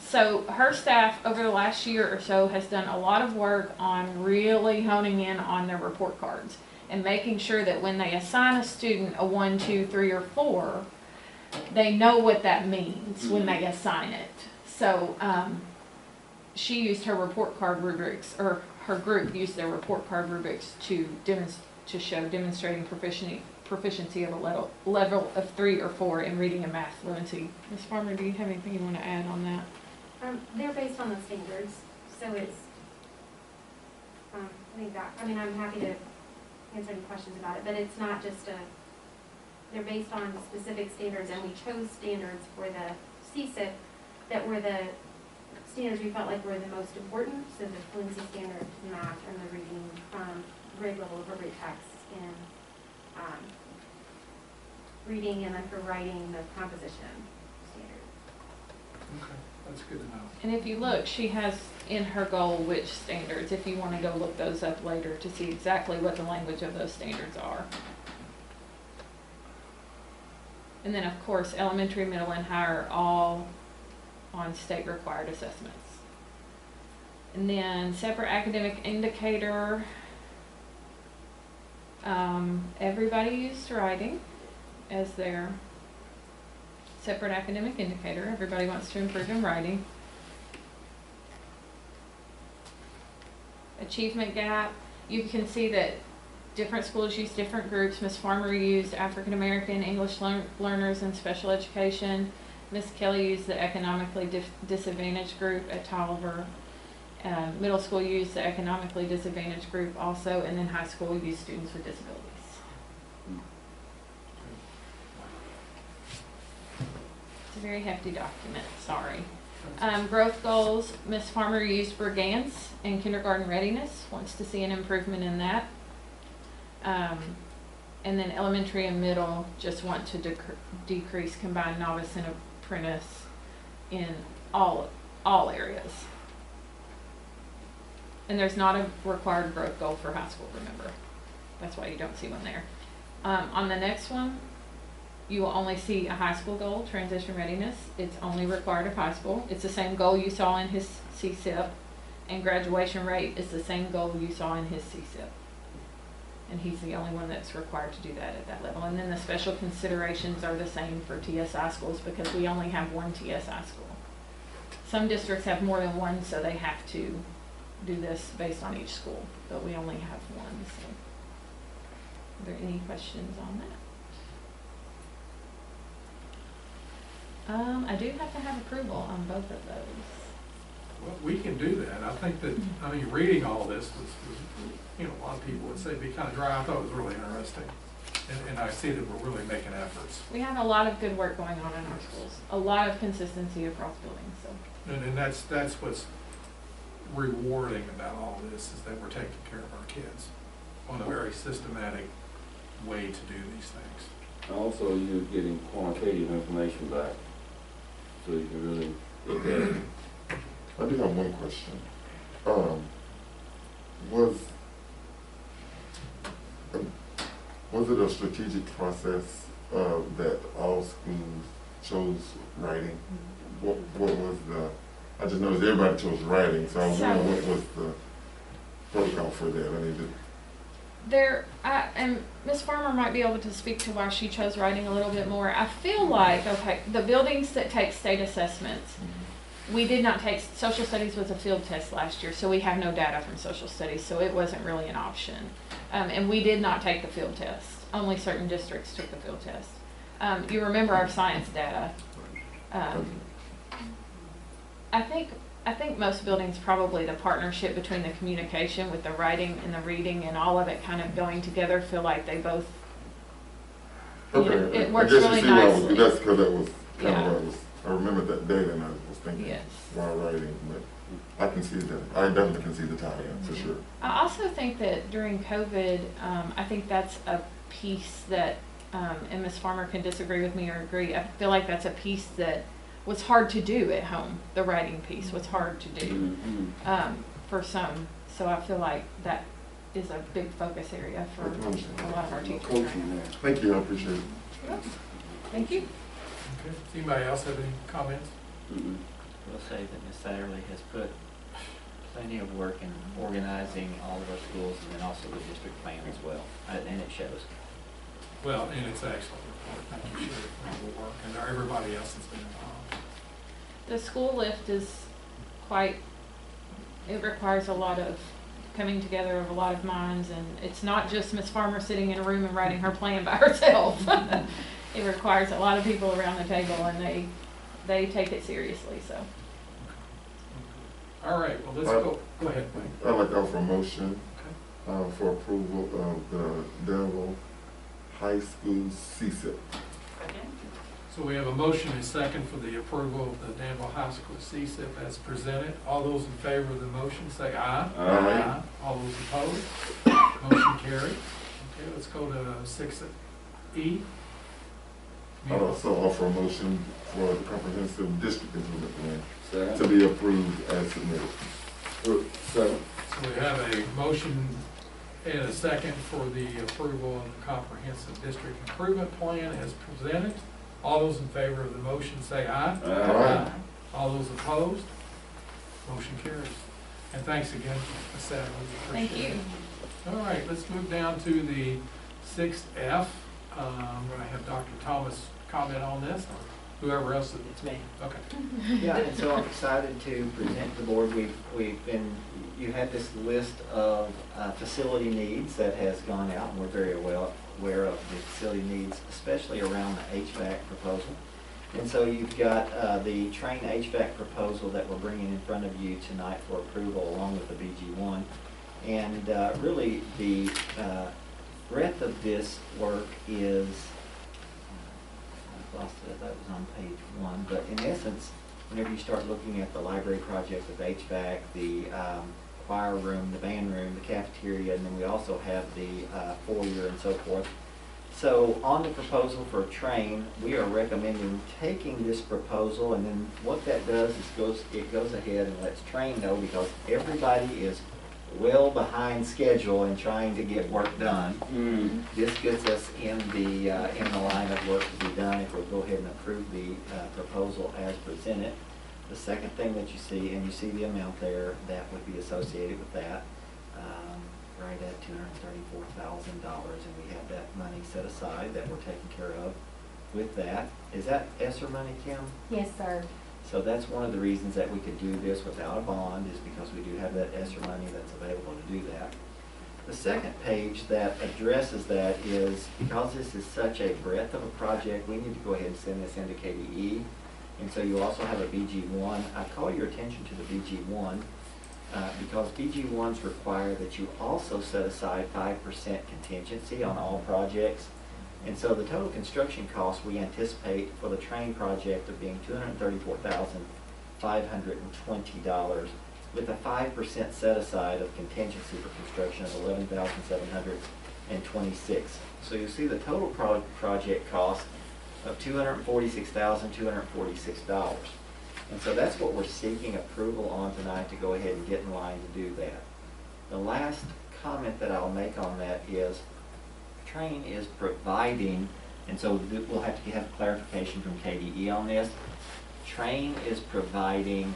So her staff over the last year or so has done a lot of work on really honing in on their report cards and making sure that when they assign a student a 1, 2, 3, or 4, they know what that means when they assign it. So she used her report card rubrics, or her group used their report card rubrics to show demonstrating proficiency of a level of 3 or 4 in reading and math fluency. Ms. Farmer, do you have anything you want to add on that? They're based on the standards, so it's, I think that, I mean, I'm happy to answer any questions about it, but it's not just they're based on specific standards, and we chose standards for the CSIP that were the standards we felt like were the most important, so the fluency standard, math, and the reading grade level appropriate text in reading, and then for writing the composition standard. Okay, that's good to know. And if you look, she has in her goal which standards, if you want to go look those up later to see exactly what the language of those standards are. And then, of course, elementary, middle, and high are all on state required assessments. And then separate academic indicator, everybody used writing as their separate academic indicator. Everybody wants to improve in writing. Achievement gap, you can see that different schools use different groups. Ms. Farmer used African American, English learners, and special education. Ms. Kelly used the economically disadvantaged group at Tolliver. Middle school used the economically disadvantaged group also, and then high school used students with disabilities. It's a very hefty document, sorry. Growth goals, Ms. Farmer used Brigance and kindergarten readiness, wants to see an improvement in that. And then elementary and middle just want to decrease combined novice and apprentice in all areas. And there's not a required growth goal for high school, remember. That's why you don't see one there. On the next one, you will only see a high school goal, transition readiness. It's only required of high school. It's the same goal you saw in his CSIP, and graduation rate is the same goal you saw in his CSIP. And he's the only one that's required to do that at that level. And then the special considerations are the same for TSI schools because we only have one TSI school. Some districts have more than one, so they have to do this based on each school, but we only have one. So, are there any questions on that? I do have to have approval on both of those. Well, we can do that. I think that, I mean, reading all this was, you know, a lot of people would say it'd be kind of dry. I thought it was really interesting. And I see that we're really making efforts. We have a lot of good work going on in our schools, a lot of consistency across buildings, so. And that's what's rewarding about all this, is that we're taking care of our kids on a very systematic way to do these things. Also, you're getting quantitative information back, so you can really look at it. I do have one question. Was it a strategic process that all schools chose writing? What was the, I just noticed everybody chose writing, so I was wondering what was the protocol for that? I mean, and Ms. Farmer might be able to speak to why she chose writing a little bit more. I feel like, okay, the buildings that take state assessments, we did not take, social studies was a field test last year, so we have no data from social studies, so it wasn't really an option. And we did not take the field test. Only certain districts took the field test. You remember our science data. I think most buildings, probably the partnership between the communication with the writing and the reading and all of it kind of going together, feel like they both, you know, it works really nicely. That's because that was kind of what I was, I remember that date and I was thinking Yes. while writing, but I can see that. I definitely can see the tie-in, for sure. I also think that during COVID, I think that's a piece that, and Ms. Farmer can disagree with me or agree, I feel like that's a piece that was hard to do at home. The writing piece was hard to do for some. So I feel like that is a big focus area for a lot of our teachers. Thank you, I appreciate it. Thank you. Okay. Does anybody else have any comments? We'll say that Ms. Satterley has put plenty of work in organizing all of our schools and then also the district plan as well, and it shows. Well, and it's excellent report. Thank you, Sherry, for all the work, and everybody else that's been involved. The school lift is quite, it requires a lot of coming together of a lot of minds, and it's not just Ms. Farmer sitting in a room and writing her plan by herself. It requires a lot of people around the table, and they take it seriously, so. All right, well, let's go ahead, Mike. I'd like to offer a motion for approval of the Danville High School CSIP. So we have a motion and second for the approval of the Danville High School CSIP as presented. All those in favor of the motion say aye. Aye. All those opposed? Motion carried. Okay, let's go to 6E. I'd also offer a motion for the comprehensive district improvement plan to Second. be approved as submitted. Second. So we have a motion and a second for the approval of the comprehensive district improvement plan as presented. All those in favor of the motion say aye. Aye. All those opposed? Motion carries. And thanks again, Ms. Sadler. Thank you. All right, let's move down to the 6F. I'm going to have Dr. Thomas comment on this, or whoever else. It's me. Okay. Yeah, and so I'm excited to present to the board. You had this list of facility needs that has gone out, and we're very well aware of the facility needs, especially around the HVAC proposal. And so you've got the train HVAC proposal that we're bringing in front of you tonight for approval, along with the BG1. And really, the breadth of this work is, I lost it, that was on page 1, but in essence, whenever you start looking at the library project with HVAC, the choir room, the band room, the cafeteria, and then we also have the foyer and so forth. So on the proposal for train, we are recommending taking this proposal, and then what that does is it goes ahead and lets train know, because everybody is well behind schedule and trying to get work done. This gets us in the line of work to be done if we'll go ahead and approve the proposal as presented. The second thing that you see, and you see the amount there that would be associated with that, right at $234,000, and we have that money set aside that we're taking care of with that. Is that ESSER money, Kim? Yes, sir. So that's one of the reasons that we could do this without a bond, is because we do have that ESSER money that's available to do that. The second page that addresses that is, because this is such a breadth of a project, we need to go ahead and send this into KDE. And so you also have a BG1. I call your attention to the BG1 because BG1s require that you also set aside 5% contingency on all projects. And so the total construction cost we anticipate for the train project of being $234,520 with a 5% set aside of contingency for construction of $11,726. So you see the total project cost of $246,246. And so that's what we're seeking approval on tonight to go ahead and get in line to do that. The last comment that I'll make on that is Train is providing, and so we'll have to have clarification from KDE on this. Train is providing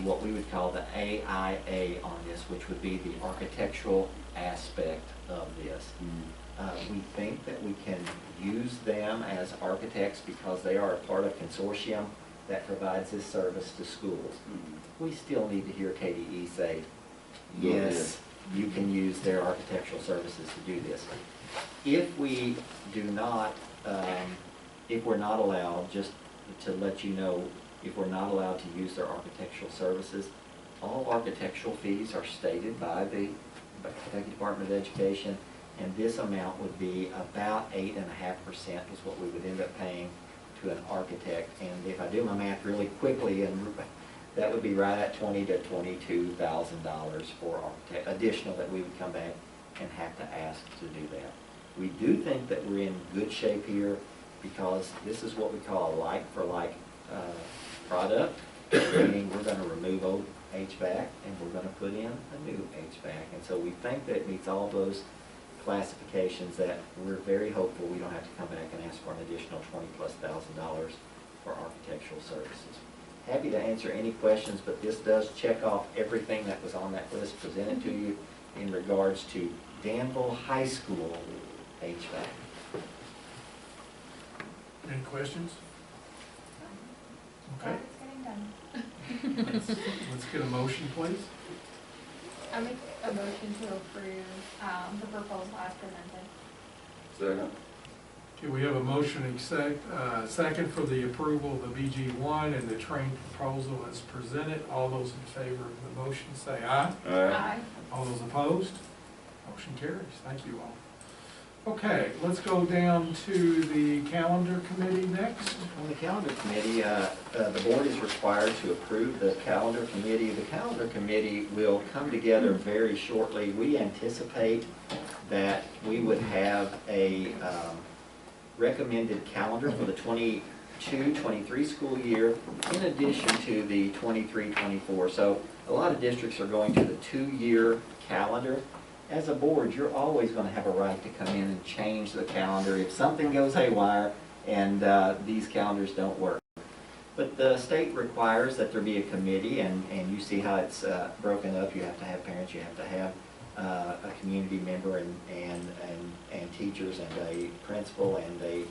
what we would call the AIA on this, which would be the architectural aspect of this. We think that we can use them as architects because they are a part of consortium that provides this service to schools. We still need to hear KDE say, yes, you can use their architectural services to do this. If we do not, if we're not allowed, just to let you know, if we're not allowed to use their architectural services, all architectural fees are stated by the Kentucky Department of Education, and this amount would be about 8.5% is what we would end up paying to an architect. And if I do my math really quickly, and that would be right at $20,000 to $22,000 for architect, additional that we would come back and have to ask to do that. We do think that we're in good shape here because this is what we call a like-for-like product, meaning we're going to remove old HVAC and we're going to put in a new HVAC. And so we think that it meets all those classifications that we're very hopeful we don't have to come back and ask for an additional $20,000+ for architectural services. Happy to answer any questions, but this does check off everything that was on that list presented to you in regards to Danville High School HVAC. Any questions? Okay, It's getting done. let's get a motion, please. I make a motion to approve, the proposal as presented. Second. Okay, we have a motion second for the approval of the BG1 and the train proposal as presented. All those in favor of the motion say aye. Aye. All those opposed? Motion carries. Thank you all. Okay, let's go down to the calendar committee next. On the calendar committee, the board is required to approve the calendar committee. The calendar committee will come together very shortly. We anticipate that we would have a recommended calendar for the 22-23 school year in addition to the 23-24. So a lot of districts are going to the 2-year calendar. As a board, you're always going to have a right to come in and change the calendar if something goes haywire and these calendars don't work. But the state requires that there be a committee, and you see how it's broken up. You have to have parents, you have to have a community member and teachers and a principal and a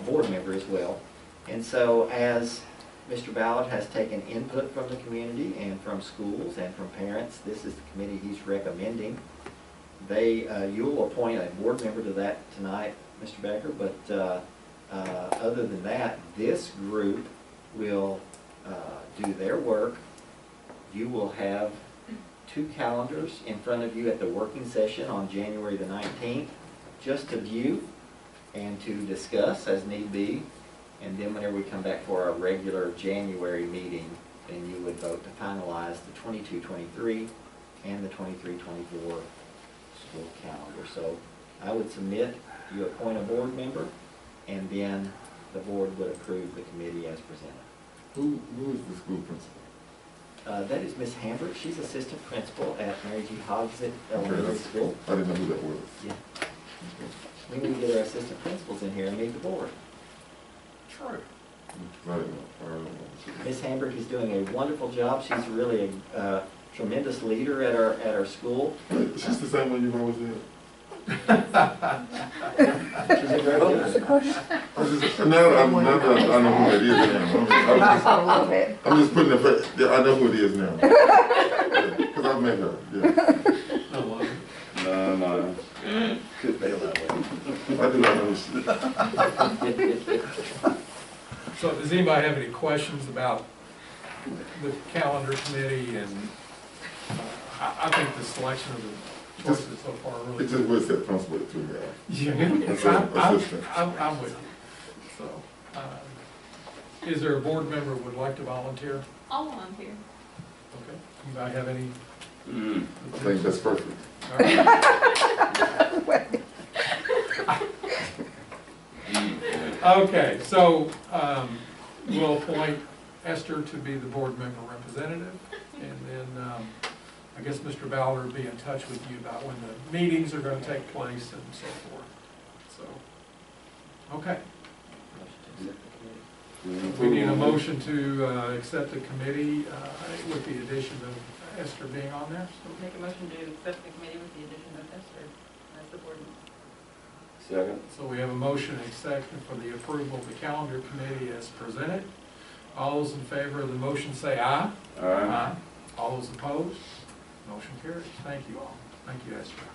board member as well. And so as Mr. Ballard has taken input from the community and from schools and from parents, this is the committee he's recommending. You'll appoint a board member to that tonight, Mr. Becker, but other than that, this group will do their work. You will have 2 calendars in front of you at the working session on January the 19th, just to view and to discuss as need be. And then whenever we come back for our regular January meeting, then you would vote to finalize the 22-23 and the 23-24 school calendar. So I would submit, you appoint a board member, and then the board would approve the committee as presented. Who is the school principal? That is Ms. Hambrick. She's assistant principal at Mary G. Hogsett Elementary School. I didn't know who that was. Yeah. We need to get our assistant principals in here and meet the board. True. I didn't know. Ms. Hambrick is doing a wonderful job. She's really a tremendous leader at our school. She's the same one you've always had? She's a very good. Now I know who that is now. I'm just putting it, I know who it is now. Because I've met her, yeah. I love it. No. Could fail that way. I do not know who she is. So does anybody have any questions about the calendar committee? And I think the selection of the choices so far really. It just was that principle to me. Yeah, Assistant. I'm with you. So, is there a board member who would like to volunteer? I'll volunteer. Okay. Anybody have any? I think that's perfect. All right. Okay, so we'll appoint Esther to be the board member representative, and then I guess Mr. Ballard will be in touch with you about when the meetings are going to take place and so forth. So, okay. We need a motion to accept the committee with the addition of Esther being on there. So Make a motion to accept the committee with the addition of Esther as the board member. Second. So we have a motion and a second for the approval of the calendar committee as presented. All those in favor of the motion say aye. Aye. All those opposed? Motion carries. Thank you all. Thank you, Esther.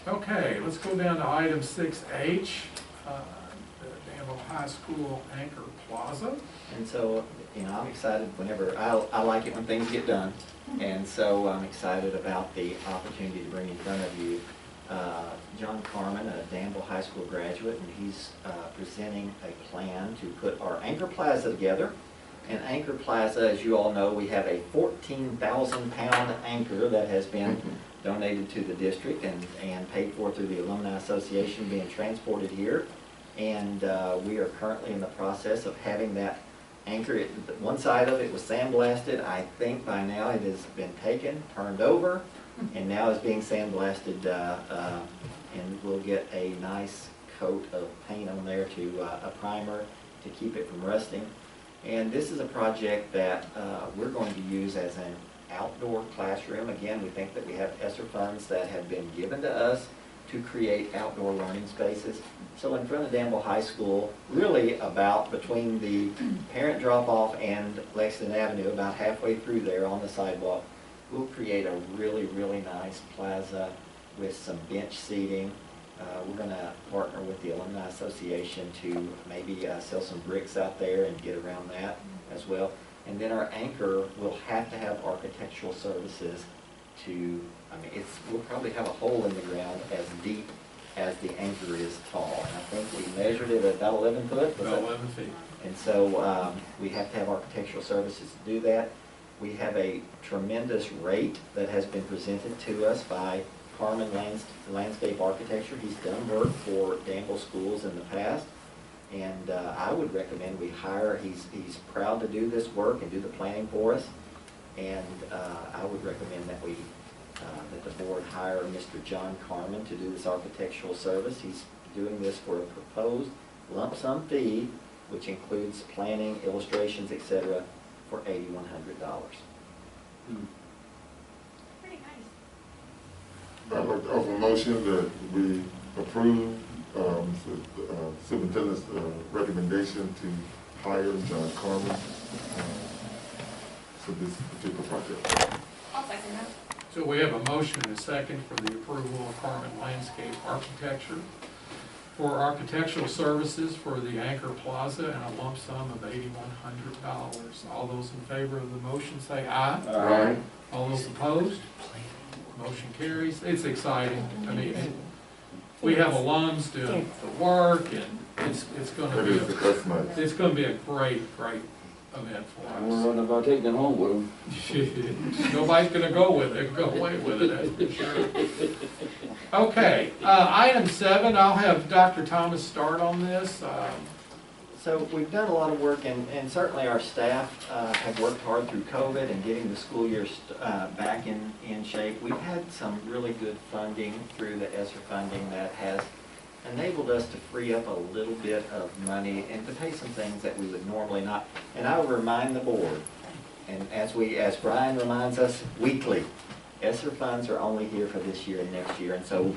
Okay, let's go down to item 6H, the Danville High School Anchor Plaza. And so, I'm excited whenever, I like it when things get done. And so I'm excited about the opportunity to bring in front of you John Carmen, a Danville High School graduate, and he's presenting a plan to put our Anchor Plaza together. And Anchor Plaza, as you all know, we have a 14,000-pound anchor that has been donated to the district and paid for through the Alumni Association being transported here. And we are currently in the process of having that anchor. One side of it was sandblasted. I think by now it has been taken, turned over, and now is being sandblasted, and we'll get a nice coat of paint on there to a primer to keep it from rusting. And this is a project that we're going to use as an outdoor classroom. Again, we think that we have ESSER funds that have been given to us to create outdoor learning spaces. So in front of Danville High School, really about between the parent drop-off and Lexington Avenue, about halfway through there on the sidewalk, we'll create a really, really nice plaza with some bench seating. We're going to partner with the Alumni Association to maybe sell some bricks out there and get around that as well. And then our anchor will have to have architectural services to, we'll probably have a hole in the ground as deep as the anchor is tall. And I think we measured it at about 11 foot. About 11 feet. And so we have to have architectural services to do that. We have a tremendous rate that has been presented to us by Carmen Landscape Architecture. He's done work for Danville schools in the past. And I would recommend we hire, he's proud to do this work and do the planning for us. And I would recommend that that the board hire Mr. John Carmen to do this architectural service. He's doing this for a proposed lump sum fee, which includes planning, illustrations, etc., for $8,100. Pretty nice. I'd like to offer a motion that we approve Superintendent's recommendation to hire John Carmen for this particular project. I'll second that. So we have a motion and a second for the approval of Carmen Landscape Architecture for architectural services for the Anchor Plaza and a lump sum of $8,100. All those in favor of the motion say aye. Aye. All those opposed? Motion carries. It's exciting. I mean, we have alums doing the work, and it's going to be That's nice. it's going to be a great event for I don't us. know about taking it home with them. Nobody's going to go with it, go away with it, that's for sure. Okay, item 7, I'll have Dr. Thomas start on this. So we've done a lot of work, and certainly our staff have worked hard through COVID and getting the school year back in shape. We've had some really good funding through the ESSER funding that has enabled us to free up a little bit of money and to pay some things that we would normally not. And I will remind the board, and as Brian reminds us weekly, ESSER funds are only here for this year and next year. And so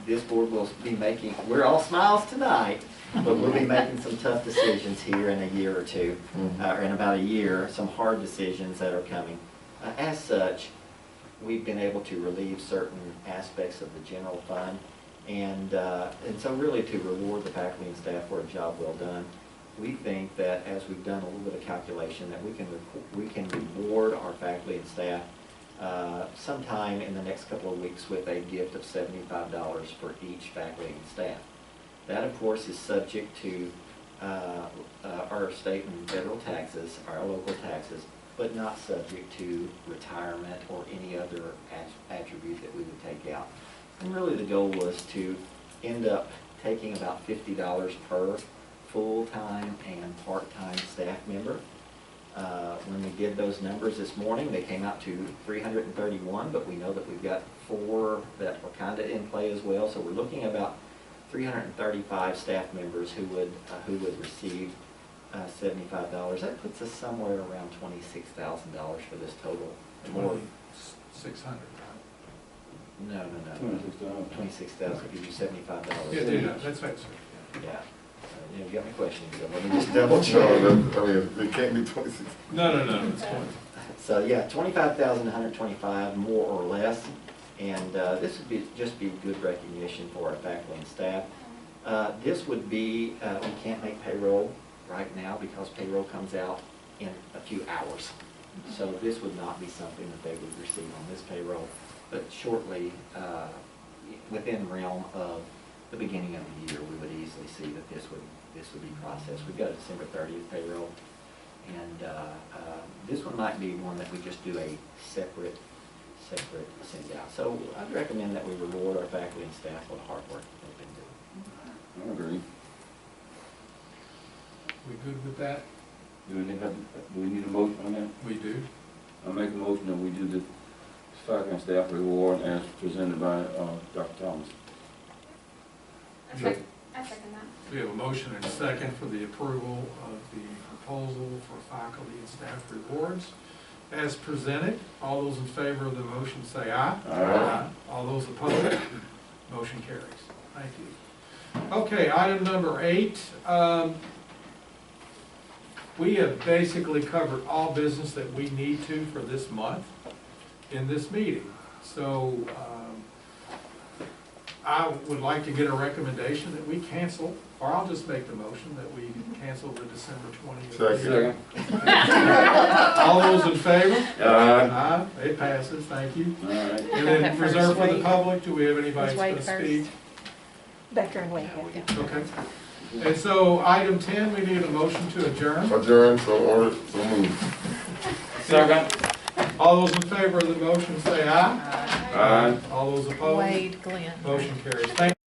this board will be making, we're all smiles tonight, but we'll be making some tough decisions here in a year or two, or in about a year, some hard decisions that are coming. As such, we've been able to relieve certain aspects of the general fund. And so really to reward the faculty and staff for a job well done, we think that as we've done a little bit of calculation, that we can reward our faculty and staff sometime in the next couple of weeks with a gift of $75 for each faculty and staff. That, of course, is subject to our state and federal taxes, our local taxes, but not subject to retirement or any other attribute that we would take out. And really the goal was to end up taking about $50 per full-time and part-time staff member. When we did those numbers this morning, they came out to 331, but we know that we've got 4 that are kind of in play as well. So we're looking at about 335 staff members who would receive $75. That puts us somewhere around $26,000 for this total. More. 600, No. 26,000 gives you $75. yeah, that's right, sir. Yeah. You got me questioning, so let me just double check. No, I mean, it can't be 26. No, it's 20. So yeah, 25,125 more or less, and this would just be good recognition for our faculty and staff. This would be, we can't make payroll right now because payroll comes out in a few hours. So this would not be something that they would receive on this payroll, but shortly, within realm of the beginning of the year, we would easily see that this would be processed. We've got a December 30th payroll, and this one might be one that we just do a separate send out. So I'd recommend that we reward our faculty and staff for the hard work that they've been doing. I agree. We good with that? Do we need a motion on that? We do. I make a motion that we do the faculty and staff reward as presented by Dr. Thomas. I second that. We have a motion and a second for the approval of the proposal for faculty and staff rewards as presented. All those in favor of the motion say aye. Aye. All those opposed, motion carries. Thank you. Okay, item number 8. We have basically covered all business that we need to for this month in this meeting. So I would like to get a recommendation that we cancel, or I'll just make the motion that we cancel the December 20th. Second. All those in favor? Aye. Aye, it passes, thank you. All right. And then reserved for the public, do we have anybody Let's that's wait going to speak? Becker and Wade. Okay. And so, item 10, we need a motion to adjourn. Adjourn, so ordered, so moved. Second. All those in favor of the motion say aye. Aye. All those opposed? Wade, Glenn. Motion carries. Thank